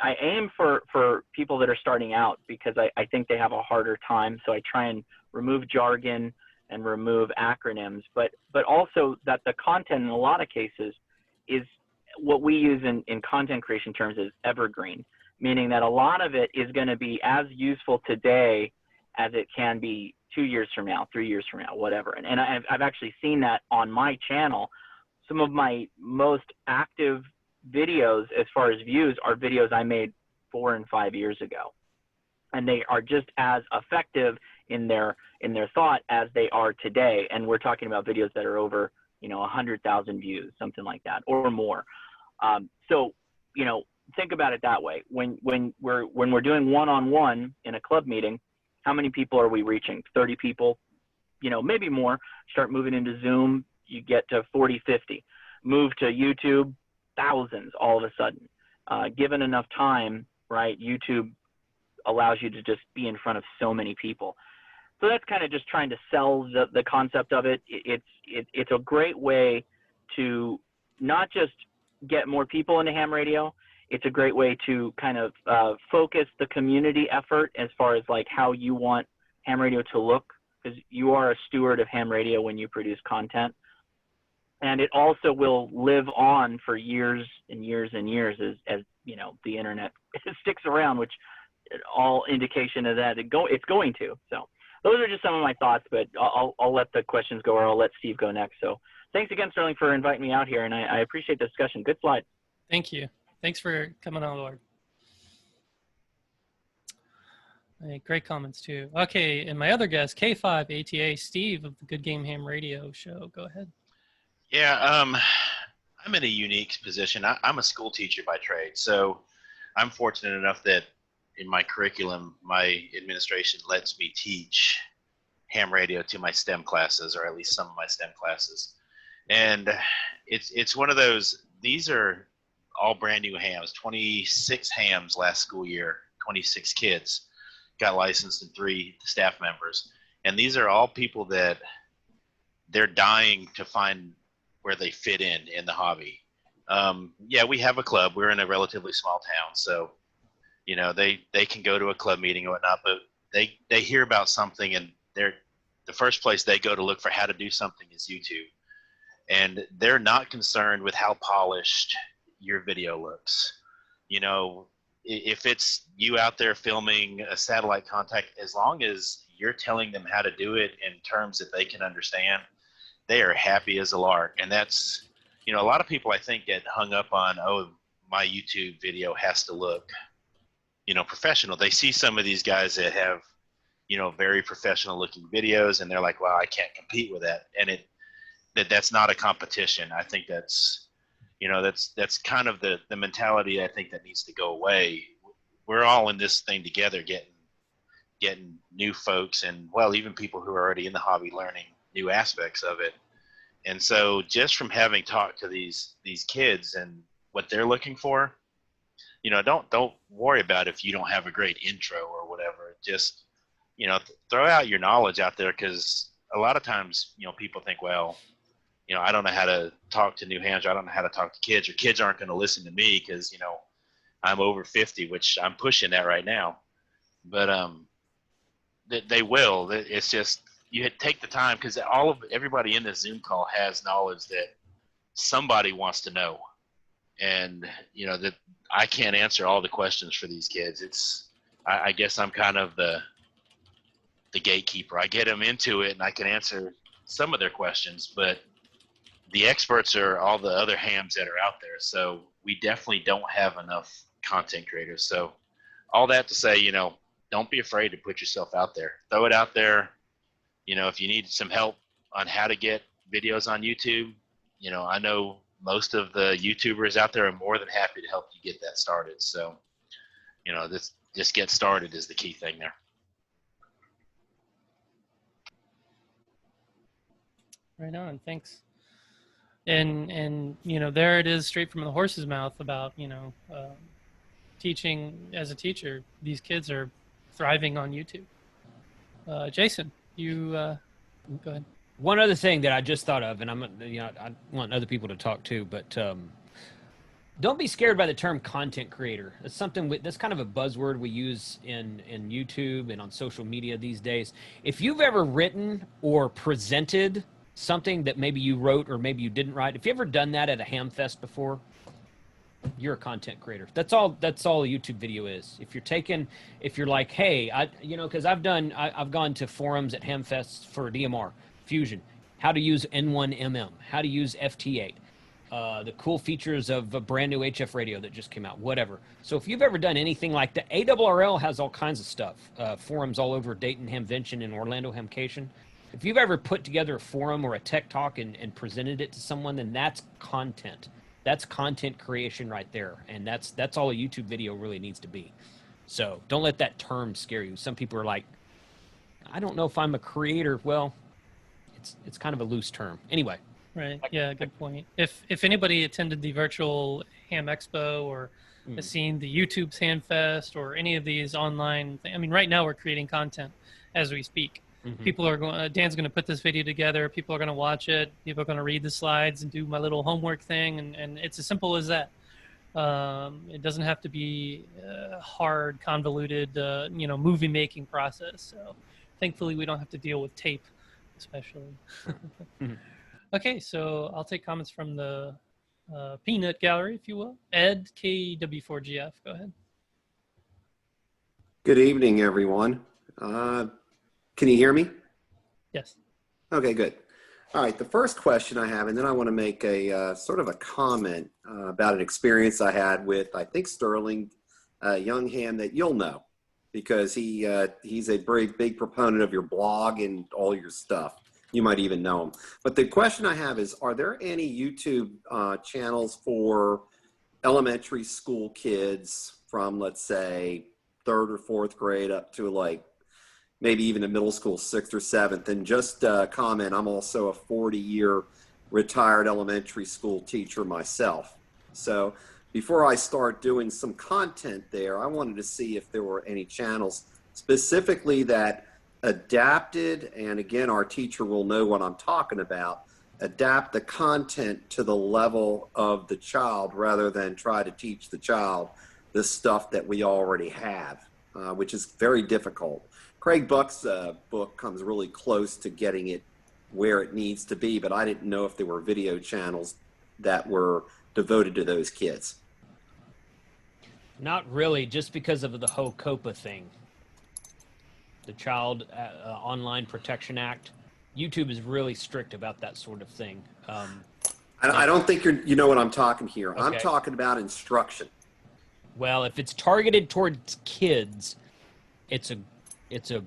[SPEAKER 5] I aim for people that are starting out, because I think they have a harder time. So I try and remove jargon and remove acronyms, but also that the content in a lot of cases is what we use in content creation terms is evergreen, meaning that a lot of it is going to be as useful today as it can be 2 years from now, 3 years from now, whatever. And I've actually seen that on my channel. Some of my most active videos as far as views are videos I made 4 and 5 years ago. And they are just as effective in their thought as they are today. And we're talking about videos that are over, you know, 100,000 views, something like that, or more. So, you know, think about it that way. When we're doing one-on-one in a club meeting, how many people are we reaching? 30 people, you know, maybe more. Start moving into Zoom, you get to 40, 50. Move to YouTube, thousands all of a sudden. Given enough time, right, YouTube allows you to just be in front of so many people. So that's kind of just trying to sell the concept of it. It's a great way to not just get more people into ham radio. It's a great way to kind of focus the community effort as far as like how you want ham radio to look, because you are a steward of ham radio when you produce content. and it also will live on for years and years and years as you know, the internet sticks around, which all indication of that it's going to. So those are just some of my thoughts, but I'll let the questions go, or I'll let Steve go next. So thanks again, Sterling, for inviting me out here, and I appreciate the discussion. Good slide.
[SPEAKER 1] Thank you. Thanks for coming on board. Hey, great comments too. Okay, and my other guest, K5ATA, Steve of the Good Game Ham Radio Show. Go ahead.
[SPEAKER 7] Yeah, I'm in a unique position. I'm a school teacher by trade, so I'm fortunate enough that in my curriculum, my administration lets me teach ham radio to my STEM classes, or at least some of my STEM classes. And it's one of those, these are all brand new hams, 26 hams last school year, 26 kids got licensed and 3 staff members. And these are all people that they're dying to find where they fit in the hobby. Yeah, we have a club. We're in a relatively small town, so you know they can go to a club meeting or whatnot, but they hear about something and the first place they go to look for how to do something is YouTube, and they're not concerned with how polished your video looks. You know, if it's you out there filming a satellite contact, as long as you're telling them how to do it in terms that they can understand, they are happy as a lark. And that's, you know, a lot of people I think get hung up on, oh, my YouTube video has to look, you know, professional. They see some of these guys that have, you know, very professional looking videos, and they're like, well, I can't compete with that. And that's not a competition. I think that's, you know, that's kind of the mentality I think that needs to go away. We're all in this thing together, getting new folks, and well, even people who are already in the hobby learning new aspects of it. And so just from having talked to these kids and what they're looking for, you know, don't worry about if you don't have a great intro or whatever. Just, you know, throw out your knowledge out there, because a lot of times, you know, people think, well, you know, I don't know how to talk to new hams, or I don't know how to talk to kids, or kids aren't going to listen to me because, you know, I'm over 50, which I'm pushing that right now. But they will. It's just, you take the time, because everybody in this Zoom call has knowledge that somebody wants to know. And, you know, that I can't answer all the questions for these kids. I guess I'm kind of the gatekeeper. I get them into it and I can answer some of their questions, but the experts are all the other hams that are out there. So we definitely don't have enough content creators. So all that to say, you know, don't be afraid to put yourself out there. Throw it out there. You know, if you need some help on how to get videos on YouTube, you know, I know most of the YouTubers out there are more than happy to help you get that started. So, you know, just get started is the key thing there.
[SPEAKER 1] Right on. Thanks. And you know, there it is, straight from the horse's mouth about, you know, teaching as a teacher. These kids are thriving on YouTube. Jason, you go ahead.
[SPEAKER 4] One other thing that I just thought of, and I want other people to talk too, but don't be scared by the term content creator. It's something that's kind of a buzzword we use in YouTube and on social media these days. If you've ever written or presented something that maybe you wrote or maybe you didn't write, if you ever done that at a ham fest before, you're a content creator. That's all a YouTube video is. If you're like, hey, because I've gone to forums at ham fests for DMR, Fusion, how to use N1MM, how to use FT8, the cool features of a brand new HF radio that just came out, whatever. So if you've ever done anything like that, ARRL has all kinds of stuff, forums all over Dayton Hamvention and Orlando Hamcation. If you've ever put together a forum or a tech talk and presented it to someone, then that's content. That's content creation right there. And that's all a YouTube video really needs to be. So don't let that term scare you. Some people are like, I don't know if I'm a creator. Well, it's kind of a loose term. Anyway.
[SPEAKER 1] Right. Yeah, good point. If anybody attended the virtual Ham Expo or has seen the YouTube's Ham Fest or any of these online, I mean, right now we're creating content as we speak. Mm-hmm. People are going. Dan's going to put this video together. People are going to watch it. People are going to read the slides and do my little homework thing, and it's as simple as that. It doesn't have to be a hard, convoluted, movie making process. So, thankfully, we don't have to deal with tape, especially. Okay, so I'll take comments from the peanut gallery, if you will. Ed, KW4GF, go ahead.
[SPEAKER 8] Good evening, everyone. Can you hear me?
[SPEAKER 1] Yes.
[SPEAKER 8] Okay, good. All right, the first question I have, and then I want to make a sort of a comment about an experience I had with, I think, Sterling, a young ham that you'll know, because he's a very big proponent of your blog and all your stuff. You might even know him. But the question I have is, are there any YouTube channels for elementary school kids from, let's say, 3rd or 4th grade up to like maybe even a middle school 6th or 7th? And just comment, I'm also a 40-year retired elementary school teacher myself. So before I start doing some content there, I wanted to see if there were any channels specifically that adapted, and again, our teacher will know what I'm talking about, adapt the content to the level of the child rather than try to teach the child the stuff that we already have, which is very difficult. Craig Buck's book comes really close to getting it where it needs to be, but I didn't know if there were video channels that were devoted to those kids.
[SPEAKER 4] Not really, just because of the whole COPA thing. The Child Online Protection Act. YouTube is really strict about that sort of thing.
[SPEAKER 8] I don't think you know what I'm talking here.
[SPEAKER 4] Okay.
[SPEAKER 8] I'm talking about instruction.
[SPEAKER 4] Well, if it's targeted towards kids, it's a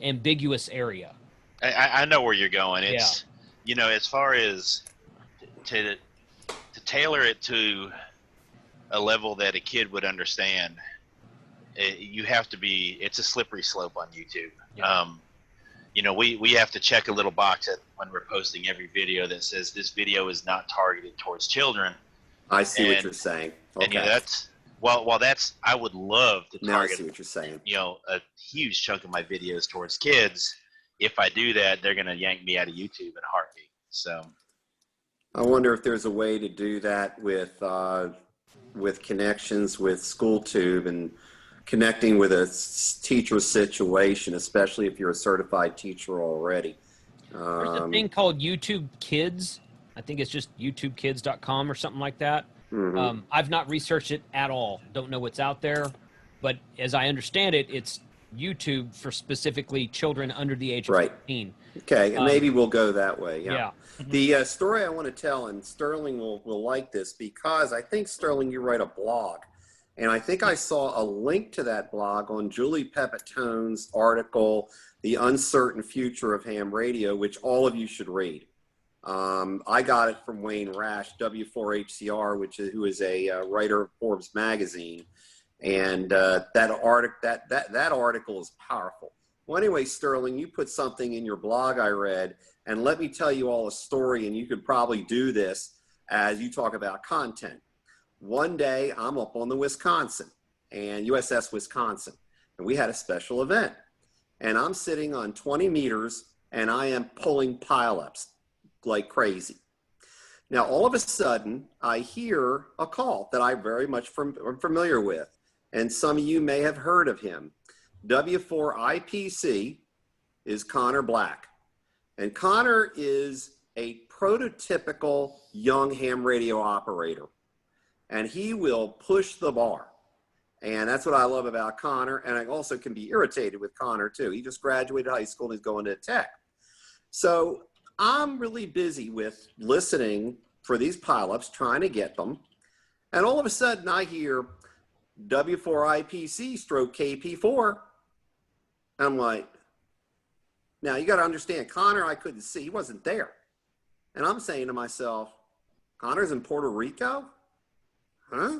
[SPEAKER 4] ambiguous area.
[SPEAKER 7] I know where you're going. It's, you know, as far as to tailor it to a level that a kid would understand, you have to be, it's a slippery slope on YouTube.
[SPEAKER 4] Yeah.
[SPEAKER 7] You know, we have to check a little box when we're posting every video that says this video is not targeted towards children.
[SPEAKER 8] I see what you're saying. Okay.
[SPEAKER 7] And, you know, that's, while that's, I would love to
[SPEAKER 8] Now I
[SPEAKER 7] target,
[SPEAKER 8] see what you're saying.
[SPEAKER 7] you know, a huge chunk of my videos towards kids. If I do that, they're going to yank me out of YouTube in a heartbeat. So
[SPEAKER 8] I wonder if there's a way to do that with connections with SchoolTube and connecting with a teacher situation, especially if you're a certified teacher already.
[SPEAKER 4] There's a thing called YouTube Kids. I think it's just youtubekids.com or something like that.
[SPEAKER 8] Mm-hmm.
[SPEAKER 4] I've not researched it at all. Don't know what's out there. But as I understand it, it's YouTube for specifically children under the age of 15.
[SPEAKER 8] Okay, and maybe we'll go that way.
[SPEAKER 4] Yeah.
[SPEAKER 8] The story I want to tell, and Sterling will like this, because I think, Sterling, you write a blog. And I think I saw a link to that blog on Julie Pepitone's article, The Uncertain Future of Ham Radio, which all of you should read. I got it from Wayne Rash, W4HCR, who is a writer of Forbes magazine. And that article is powerful. Well, anyway, Sterling, you put something in your blog I read, and let me tell you all a story, and you could probably do this as you talk about content. One day, I'm up on the Wisconsin, and USS Wisconsin, and we had a special event. And I'm sitting on 20 meters, and I am pulling pileups like crazy. Now, all of a sudden, I hear a call that I'm very much familiar with, and some of you may have heard of him. W4IPC is Connor Black. And Connor is a prototypical young ham radio operator. And he will push the bar. And that's what I love about Connor. And I also can be irritated with Connor too. He just graduated high school and he's going to tech. So I'm really busy with listening for these pileups, trying to get them. And all of a sudden I hear W4IPC stroke KP4. I'm like, now you got to understand, Connor, I couldn't see. He wasn't there. And I'm saying to myself, Connor's in Puerto Rico? Huh?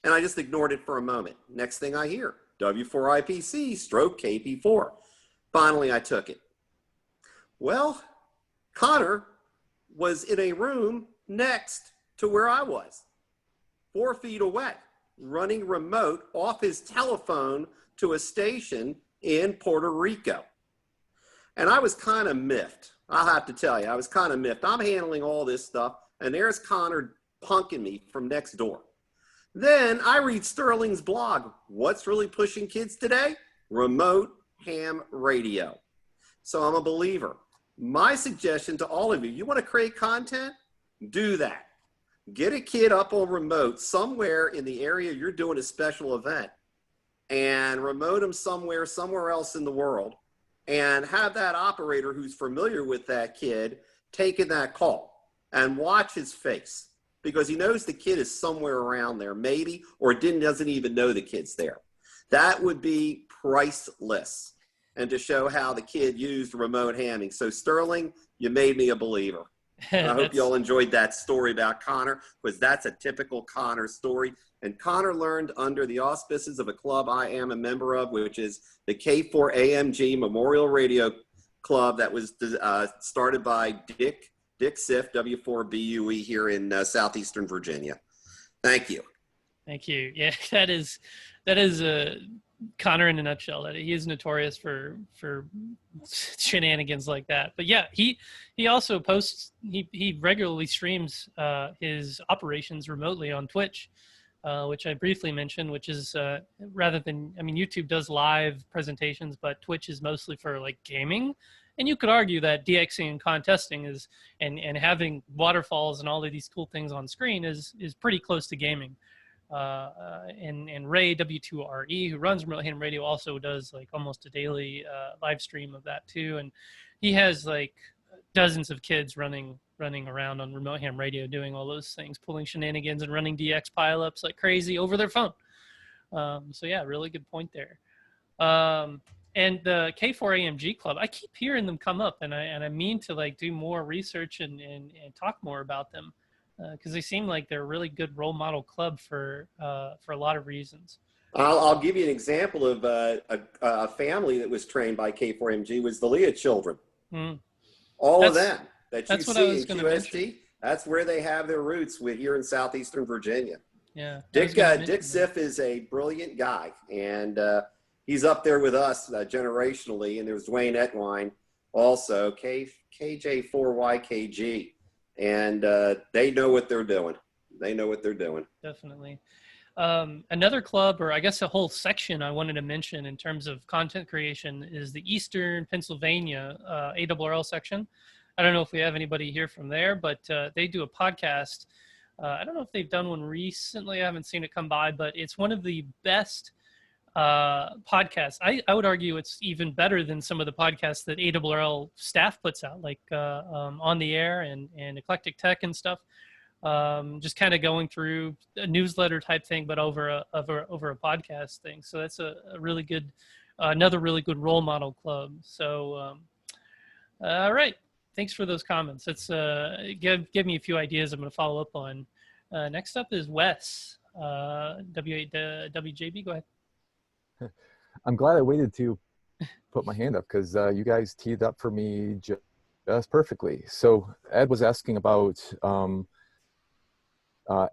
[SPEAKER 8] And I just ignored it for a moment. Next thing I hear, W4IPC stroke KP4. Finally, I took it. Well, Connor was in a room next to where I was, 4 feet away, running remote off his telephone to a station in Puerto Rico. And I was kind of miffed. I'll have to tell you, I was kind of miffed. I'm handling all this stuff, and there's Connor punking me from next door. Then I read Sterling's blog. What's really pushing kids today? Remote ham radio. So I'm a believer. My suggestion to all of you, you want to create content? Do that. Get a kid up on remote somewhere in the area you're doing a special event, and remote them somewhere else in the world, and have that operator who's familiar with that kid taking that call, and watch his face, because he knows the kid is somewhere around there, maybe, or doesn't even know the kid's there. That would be priceless, and to show how the kid used remote hamming. So Sterling, you made me a believer. I hope you all enjoyed that story about Connor, because that's a typical Connor story. And Connor learned under the auspices of a club I am a member of, which is the K4AMG Memorial Radio Club that was started by Dick Siff, W4BUE, here in southeastern Virginia. Thank you.
[SPEAKER 1] Thank you. Yeah, that is Connor in a nutshell. That he is notorious for shenanigans like that. But yeah, he also posts. He regularly streams his operations remotely on Twitch, which I briefly mentioned. Which is rather than, I mean, YouTube does live presentations, but Twitch is mostly for like gaming. And you could argue that DXing and contesting is and having waterfalls and all of these cool things on screen is pretty close to gaming. And Ray W2RE, who runs Remote Ham Radio, also does like almost a daily live stream of that too. And he has like dozens of kids running around on Remote Ham Radio doing all those things, pulling shenanigans and running DX pileups like crazy over their phone. So yeah, really good point there. And the K4AMG Club, I keep hearing them come up, and I mean to like do more research and talk more about them. Because they seem like they're a really good role model club for a lot of reasons.
[SPEAKER 8] I'll give you an example of a family that was trained by K4MG was the Leah children. All of them that you see in QST, that's where they have their roots here in southeastern Virginia.
[SPEAKER 1] Yeah.
[SPEAKER 8] Dick Siff is a brilliant guy, and he's up there with us generationally. And there's Dwayne Etwine also, KJ4YKG. And they know what they're doing. They know what they're doing.
[SPEAKER 1] Definitely. Another club, or I guess a whole section I wanted to mention in terms of content creation, is the Eastern Pennsylvania ARRL section. I don't know if we have anybody here from there, but they do a podcast. I don't know if they've done one recently. I haven't seen it come by, but it's one of the best podcasts. I would argue it's even better than some of the podcasts that ARRL staff puts out, like On the Air and Eclectic Tech and stuff. Just kind of going through a newsletter type thing, but over a podcast thing. So that's a really good, another really good role model club. So, all right. Thanks for those comments. Let's give me a few ideas I'm going to follow up on. Next up is Wes, WJB. Go ahead.
[SPEAKER 9] I'm glad I waited to put my hand up because you guys teed up for me just perfectly. So Ed was asking about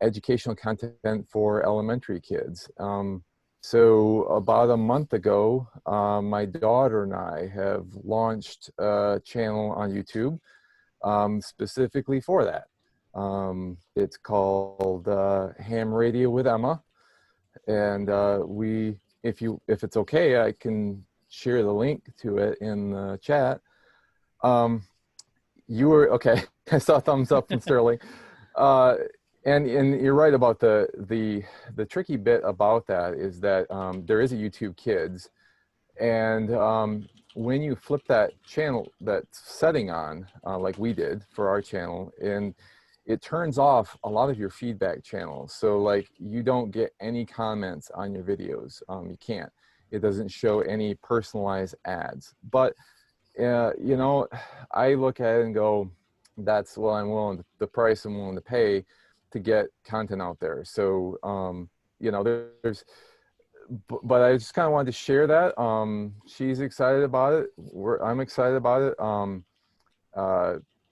[SPEAKER 9] educational content for elementary kids. So about a month ago, my daughter and I have launched a channel on YouTube specifically for that. It's called Ham Radio with Emma. And if it's okay, I can share the link to it in the chat. You were okay. I saw a thumbs up from Sterling. And you're right about the tricky bit about that is that there is a YouTube Kids, and when you flip that channel, that setting on, like we did for our channel, and it turns off a lot of your feedback channels. So like you don't get any comments on your videos. You can't. It doesn't show any personalized ads. But you know, I look at it and go, that's what the price I'm willing to pay to get content out there. So you know, but I just kind of wanted to share that. She's excited about it. I'm excited about it.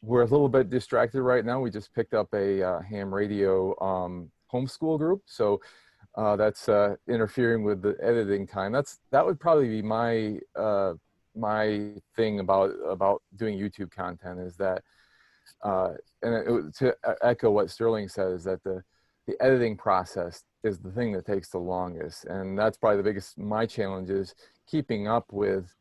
[SPEAKER 9] We're a little bit distracted right now. We just picked up a ham radio homeschool group, so that's interfering with the editing time. That would probably be my my thing about doing YouTube content, is that to echo what Sterling said, is that the editing process is the thing that takes the longest, and that's probably the biggest. My challenge is keeping up with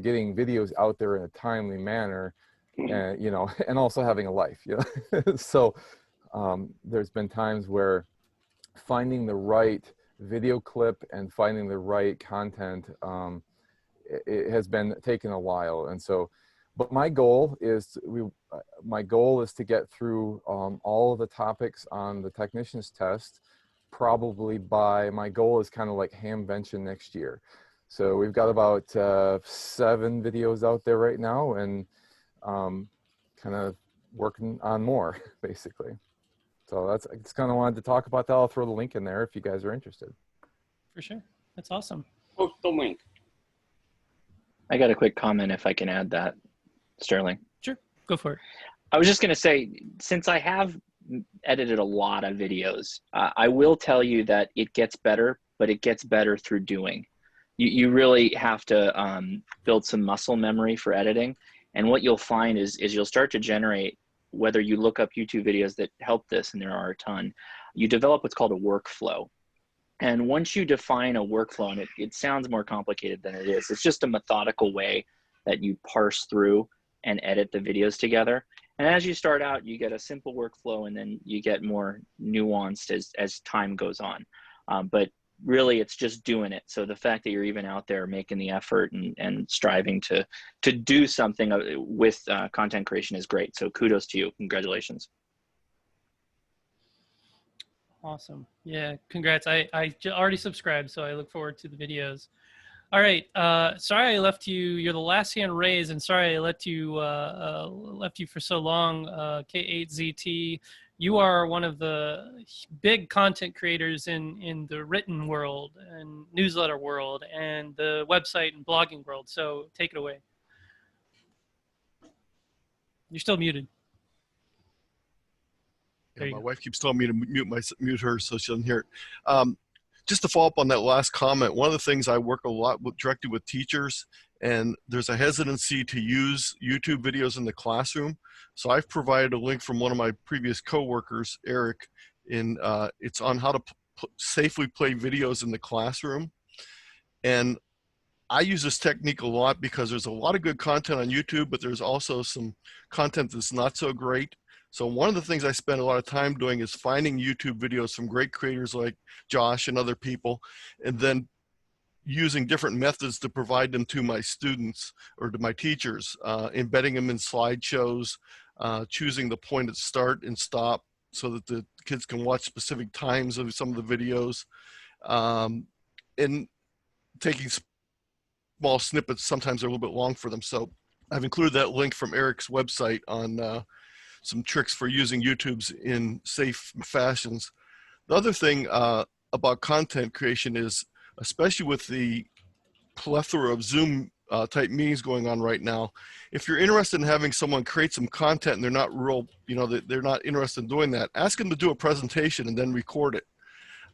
[SPEAKER 9] getting videos out there in a timely manner. and you know, and also having a life, you know. So there's been times where finding the right video clip and finding the right content, it has been taking a while. And so, but my goal is to get through all of the topics on the technician's test probably by, my goal is kind of like Hamvention next year. So we've got about 7 videos out there right now, and kind of working on more basically. So that's, I just kind of wanted to talk about that. I'll throw the link in there if you guys are interested.
[SPEAKER 1] For sure. That's awesome.
[SPEAKER 10] Post the link.
[SPEAKER 11] I got a quick comment if I can add that, Sterling.
[SPEAKER 1] Sure, go for it.
[SPEAKER 11] I was just going to say, since I have edited a lot of videos, I will tell you that it gets better, but it gets better through doing. You really have to build some muscle memory for editing. And what you'll find is you'll start to generate, whether you look up YouTube videos that help this, and there are a ton, you develop what's called a workflow. And once you define a workflow, and it sounds more complicated than it is, it's just a methodical way that you parse through and edit the videos together. And as you start out, you get a simple workflow, and then you get more nuanced as time goes on. But really, it's just doing it. So the fact that you're even out there making the effort and striving to do something with content creation is great. So kudos to you. Congratulations.
[SPEAKER 1] Awesome. Yeah, congrats. I already subscribed, so I look forward to the videos. All right. Sorry I left you. You're the last hand raised, and sorry I left you for so long. K8ZT, you are one of the big content creators in the written world and newsletter world and the website and blogging world. So take it away. You're still muted.
[SPEAKER 12] Yeah, my wife keeps telling me to mute her so she doesn't hear it. Just to follow up on that last comment, one of the things I work a lot directly with teachers, and there's a hesitancy to use YouTube videos in the classroom. So I've provided a link from one of my previous coworkers, Eric, it's on how to safely play videos in the classroom. And I use this technique a lot because there's a lot of good content on YouTube, but there's also some content that's not so great. So one of the things I spend a lot of time doing is finding YouTube videos from great creators like Josh and other people, and then using different methods to provide them to my students or to my teachers, embedding them in slideshows, choosing the point at start and stop so that the kids can watch specific times of some of the videos, and taking small snippets. Sometimes they're a little bit long for them. So I've included that link from Eric's website on some tricks for using YouTube's in safe fashions. The other thing about content creation is, especially with the plethora of Zoom type meetings going on right now, if you're interested in having someone create some content and they're not real, you know, they're not interested in doing that, ask them to do a presentation and then record it.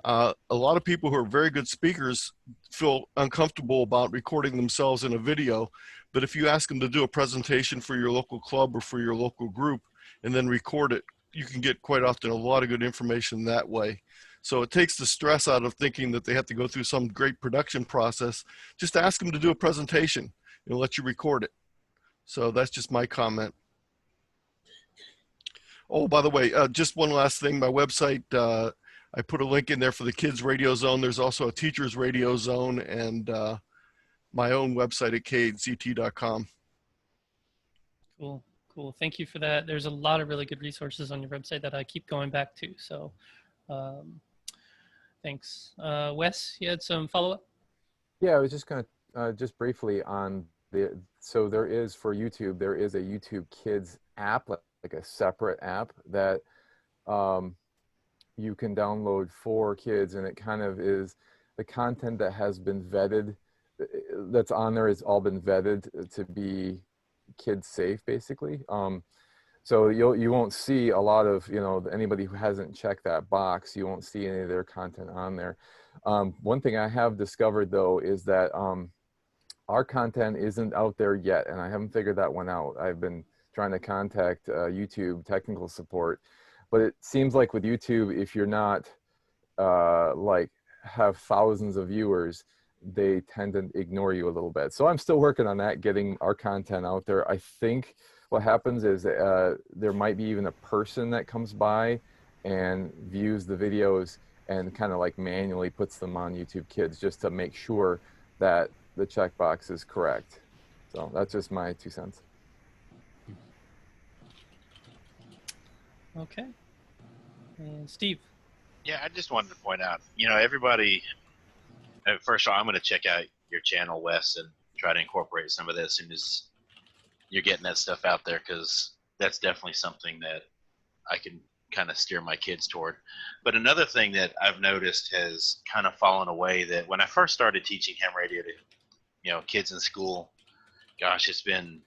[SPEAKER 12] A lot of people who are very good speakers feel uncomfortable about recording themselves in a video, but if you ask them to do a presentation for your local club or for your local group and then record it, you can get quite often a lot of good information that way. So it takes the stress out of thinking that they have to go through some great production process. Just ask them to do a presentation and let you record it. So that's just my comment. Oh, by the way, just one last thing, my website, I put a link in there for the kids radio zone. There's also a teachers radio zone, and my own website at k8zt.com.
[SPEAKER 1] Cool. Cool. Thank you for that. There's a lot of really good resources on your website that I keep going back to. So thanks. Wes, you had some follow-up?
[SPEAKER 9] Yeah, I was just going to, just briefly on so there is for YouTube, there is a YouTube Kids app, like a separate app that you can download for kids, and it kind of is the content that has been vetted, that's on there has all been vetted to be kids safe, basically. So you won't see a lot of, you know, anybody who hasn't checked that box, you won't see any of their content on there. One thing I have discovered though is that our content isn't out there yet, and I haven't figured that one out. I've been trying to contact YouTube technical support, but it seems like with YouTube, if you're not like have thousands of viewers, they tend to ignore you a little bit. So I'm still working on that, getting our content out there. I think what happens is there might be even a person that comes by and views the videos and kind of like manually puts them on YouTube Kids just to make sure that the checkbox is correct. So that's just my 2 cents.
[SPEAKER 1] Okay. And Steve.
[SPEAKER 7] Yeah, I just wanted to point out, everybody, first of all, I'm going to check out your channel, Wes, and try to incorporate some of that as soon as you're getting that stuff out there, because that's definitely something that I can kind of steer my kids toward. But another thing that I've noticed has kind of fallen away, that when I first started teaching ham radio to, kids in school, gosh, it's been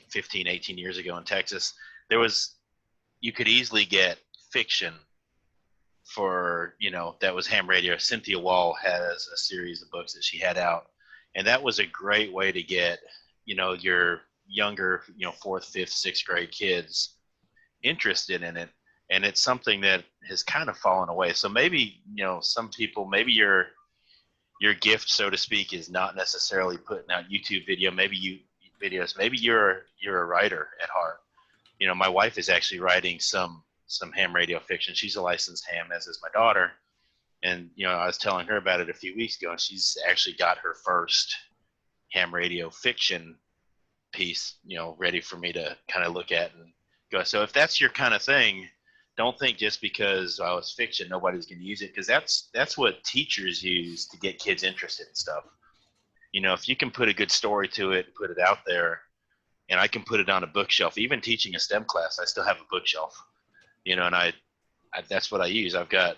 [SPEAKER 7] 15, 18 years ago in Texas, you could easily get fiction for, that was ham radio. Cynthia Wall has a series of books that she had out, and that was a great way to get, your younger, 4th, 5th, 6th grade kids interested in it. And it's something that has kind of fallen away. So maybe, some people, maybe your gift, so to speak, is not necessarily putting out YouTube videos. Maybe you're a writer at heart. My wife is actually writing some ham radio fiction. She's a licensed ham, as is my daughter. And, I was telling her about it a few weeks ago, and she's actually got her first ham radio fiction piece, ready for me to kind of look at and go. So if that's your kind of thing, don't think just because it's fiction, nobody's going to use it, because that's what teachers use to get kids interested in stuff. If you can put a good story to it, put it out there, and I can put it on a bookshelf. Even teaching a STEM class, I still have a bookshelf, and I that's what I use. I've got,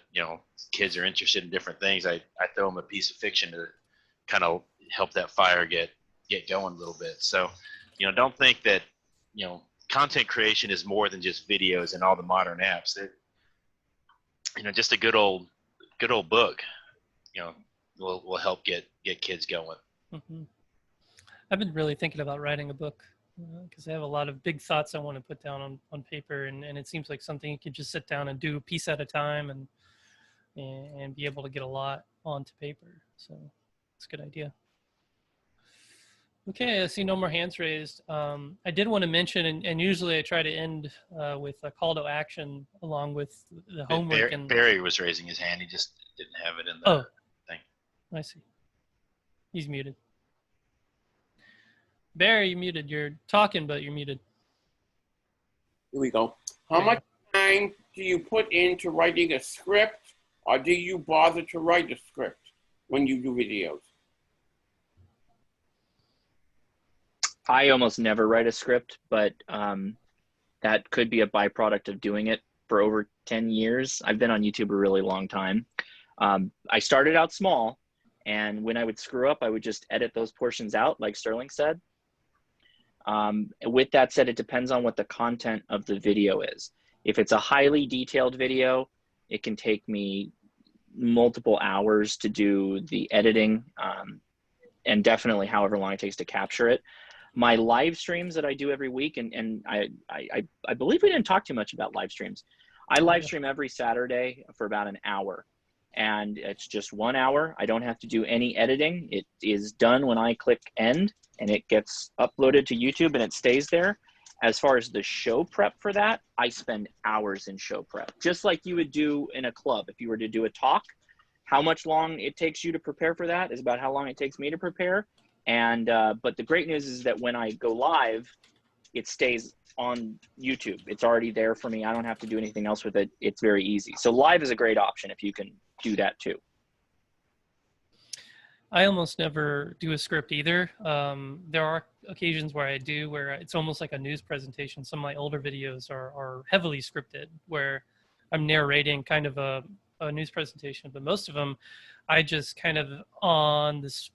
[SPEAKER 7] kids are interested in different things. I throw them a piece of fiction to kind of help that fire get going a little bit. So, don't think that, content creation is more than just videos and all the modern apps. Just a good old book, will help get kids going.
[SPEAKER 1] Mm-hmm. I've been really thinking about writing a book, because I have a lot of big thoughts I want to put down on paper, and it seems like something you could just sit down and do a piece at a time and be able to get a lot onto paper. So it's a good idea. Okay, I see no more hands raised. I did want to mention, and usually I try to end with a call to action along with the homework.
[SPEAKER 7] Barry was raising his hand. He just didn't have it in the thing.
[SPEAKER 1] I see. He's muted. Barry, you're muted. You're talking, but you're muted.
[SPEAKER 10] Here we go. How much time do you put into writing a script, or do you bother to write a script when you do videos?
[SPEAKER 11] I almost never write a script, but that could be a byproduct of doing it for over 10 years. I've been on YouTube a really long time. I started out small, and when I would screw up, I would just edit those portions out, like Sterling said. With that said, it depends on what the content of the video is. If it's a highly detailed video, it can take me multiple hours to do the editing, and definitely however long it takes to capture it. My live streams that I do every week, and I believe we didn't talk too much about live streams. I live stream every Saturday for about an hour, and it's just 1 hour. I don't have to do any editing. It is done when I click end, and it gets uploaded to YouTube and it stays there. As far as the show prep for that, I spend hours in show prep, just like you would do in a club. If you were to do a talk, how much long it takes you to prepare for that is about how long it takes me to prepare. And but the great news is that when I go live, it stays on YouTube. It's already there for me. I don't have to do anything else with it. It's very easy. So live is a great option if you can do that too.
[SPEAKER 1] I almost never do a script either. There are occasions where I do, where it's almost like a news presentation. Some of my older videos are heavily scripted, where I'm narrating kind of a news presentation, but most of them I just kind of on this,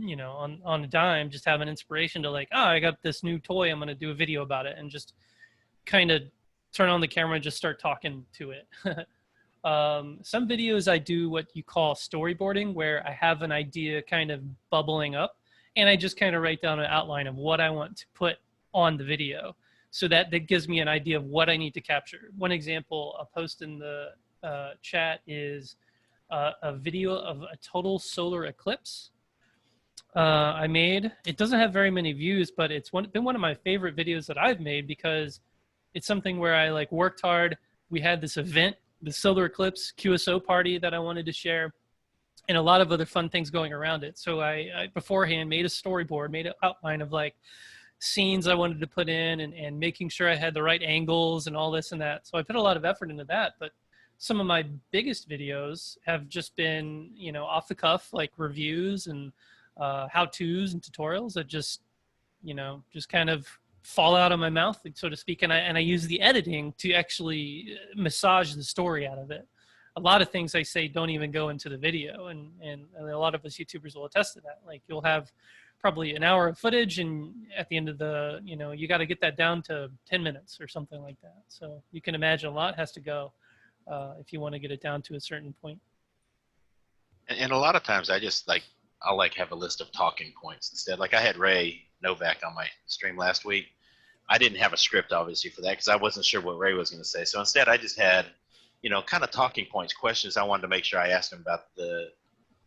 [SPEAKER 1] on a dime, just have an inspiration to like, I got this new toy, I'm going to do a video about it, and just kind of turn on the camera and just start talking to it. Some videos I do what you call storyboarding, where I have an idea kind of bubbling up, and I just kind of write down an outline of what I want to put on the video. So that gives me an idea of what I need to capture. One example I'll post in the chat is a video of a total solar eclipse. I made. It doesn't have very many views, but it's been one of my favorite videos that I've made because it's something where I like worked hard. We had this event, the solar eclipse QSO party that I wanted to share, and a lot of other fun things going around it. So I beforehand made a storyboard, made an outline of like scenes I wanted to put in, and making sure I had the right angles and all this and that. So I put a lot of effort into that. But some of my biggest videos have just been, you know, off the cuff, like reviews and how-tos and tutorials that just, you know, just kind of fall out of my mouth, so to speak. And I use the editing to actually massage the story out of it. A lot of things I say don't even go into the video, and a lot of us YouTubers will attest to that. Like, you'll have probably an hour of footage, and at the end of the, you know, you got to get that down to 10 minutes or something like that. So you can imagine a lot has to go if you want to get it down to a certain point.
[SPEAKER 7] And a lot of times I'll like have a list of talking points instead. Like I had Ray Novak on my stream last week. I didn't have a script obviously for that because I wasn't sure what Ray was going to say. So instead I just had, you know, kind of talking points, questions I wanted to make sure I asked him about the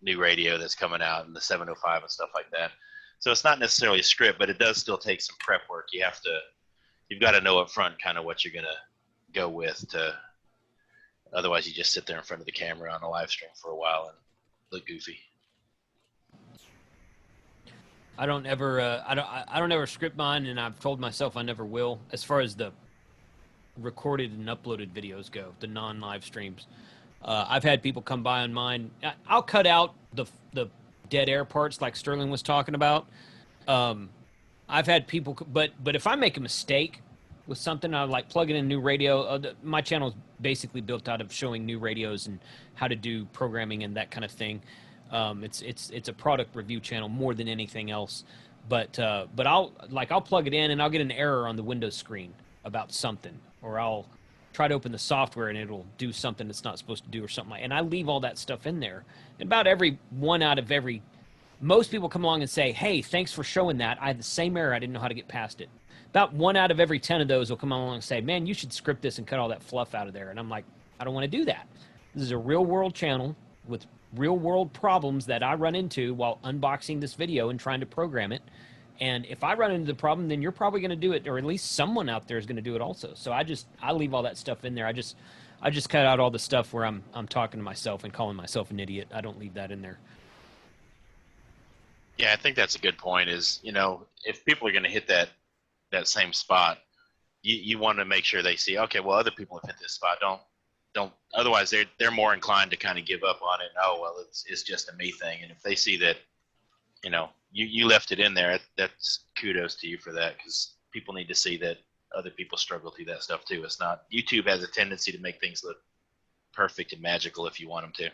[SPEAKER 7] new radio that's coming out and the 705 and stuff like that. So it's not necessarily a script, but it does still take some prep work. You've got to know up front kind of what you're going to go with otherwise you just sit there in front of the camera on a live stream for a while and look goofy.
[SPEAKER 4] I don't ever script mine, and I've told myself I never will. As far as the recorded and uploaded videos go, the non-live streams, I've had people come by on mine. I'll cut out the dead air parts like Sterling was talking about. I've had people, but if I make a mistake with something, I like plugging in new radio. My channel is basically built out of showing new radios and how to do programming and that kind of thing. It's a product review channel more than anything else, but I'll plug it in and I'll get an error on the Windows screen about something, or I'll try to open the software and it'll do something it's not supposed to do or something like. And I leave all that stuff in there. And about most people come along and say, "Hey, thanks for showing that. I had the same error. I didn't know how to get past it." About 1 out of every 10 of those will come along and say, "Man, you should script this and cut all that fluff out of there." And I'm like, I don't want to do that. This is a real world channel with real world problems that I run into while unboxing this video and trying to program it. And if I run into the problem, then you're probably going to do it, or at least someone out there is going to do it also. So I leave all that stuff in there. I just cut out all the stuff where I'm talking to myself and calling myself an idiot. I don't leave that in there.
[SPEAKER 7] Yeah, I think that's a good point is, you know, if people are going to hit that same spot, you want to make sure they see, okay, well, other people have hit this spot. Don't otherwise they're more inclined to kind of give up on it. Oh, well, it's just a me thing. And if they see that, you know, you left it in there, that's kudos to you for that, because people need to see that other people struggle through that stuff too. It's not, YouTube has a tendency to make things look perfect and magical if you want them to.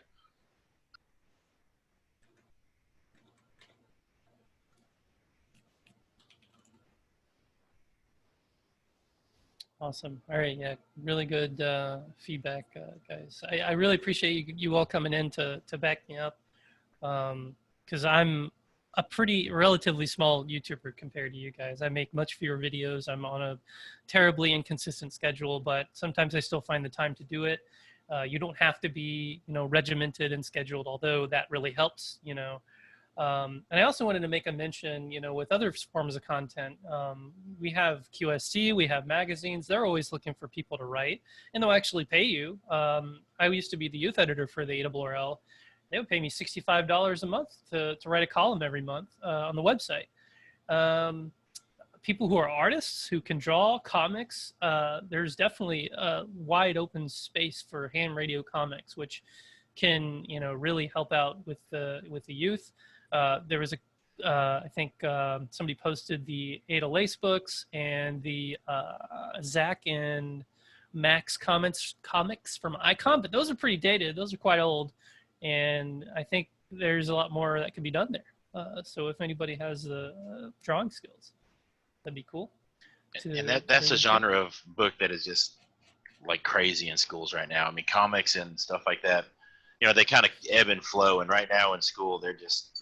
[SPEAKER 1] Awesome. All right. Yeah. Really good feedback, guys. I really appreciate you all coming in to back me up. Because I'm a relatively small YouTuber compared to you guys. I make much fewer videos. I'm on a terribly inconsistent schedule, but sometimes I still find the time to do it. You don't have to be, you know, regimented and scheduled, although that really helps, you know. And I also wanted to make a mention, you know, with other forms of content, we have QSC, we have magazines. They're always looking for people to write, and they'll actually pay you. I used to be the youth editor for the ARRL. They would pay me $65 a month to write a column every month on the website. People who are artists, who can draw comics, there's definitely a wide open space for ham radio comics, which can, you know, really help out with the youth. There was I think somebody posted the Ada Lace books and the Zach and Max comics from Icon, but those are pretty dated. Those are quite old. And I think there's a lot more that can be done there. So if anybody has the drawing skills, that'd be cool.
[SPEAKER 7] And that's a genre of book that is just like crazy in schools right now. I mean, comics and stuff like that, you know, they kind of ebb and flow. And right now in school, they're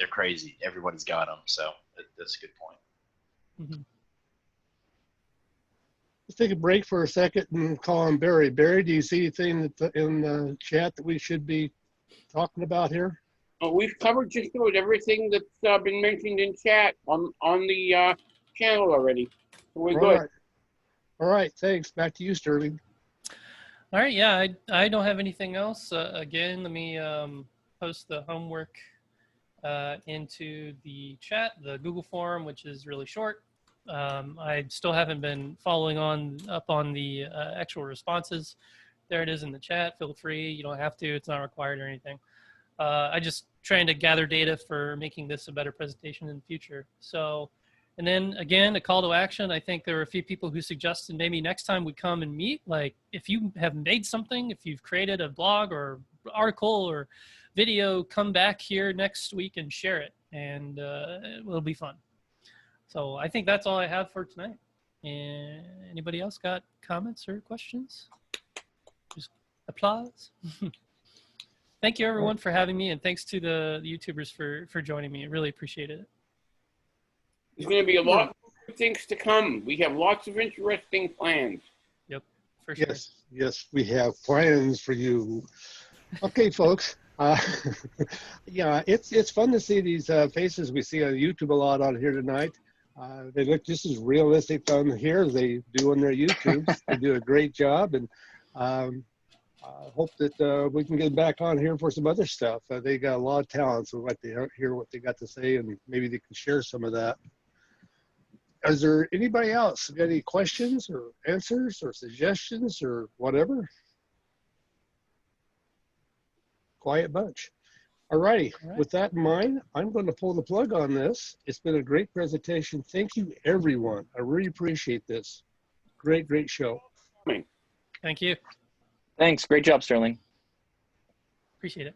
[SPEAKER 7] crazy. Everybody's got them. So that's a good point.
[SPEAKER 1] Mm-hmm.
[SPEAKER 2] Let's take a break for a second and call on Barry. Barry, do you see anything in the chat that we should be talking about here?
[SPEAKER 10] We've covered just about everything that's been mentioned in chat on the channel already. So we're good.
[SPEAKER 2] Right. All right, thanks. Back to you, Sterling.
[SPEAKER 1] All right, yeah, I don't have anything else. Again, let me post the homework into the chat, the Google form, which is really short. I still haven't been following up on the actual responses. There it is in the chat. Feel free. You don't have to. It's not required or anything. I just trying to gather data for making this a better presentation in the future. So, and then again, a call to action. I think there were a few people who suggested maybe next time we come and meet, like if you have made something, if you've created a blog or article or video, come back here next week and share it, and it'll be fun. So I think that's all I have for tonight. And anybody else got comments or questions? Just applause. Thank you everyone for having me, and thanks to the YouTubers for joining me. I really appreciate it.
[SPEAKER 10] There's going to be a lot of things to come. We have lots of interesting plans.
[SPEAKER 1] Yep, for sure.
[SPEAKER 2] Yes, yes, we have plans for you. Okay, folks. Yeah, it's fun to see these faces we see on YouTube a lot on here tonight. They look just as realistic on here as they do on their YouTubes. They do a great job, and hope that we can get back on here for some other stuff. They got a lot of talent, so I'd like to hear what they got to say, and maybe they can share some of that. Is there anybody else got any questions or answers or suggestions or whatever? Quiet bunch. All righty. With that in mind, I'm going to pull the plug on this. It's been a great presentation. Thank you, everyone. I really appreciate this. Great, great show.
[SPEAKER 1] Thank you.
[SPEAKER 11] Thanks. Great job, Sterling.
[SPEAKER 1] Appreciate it.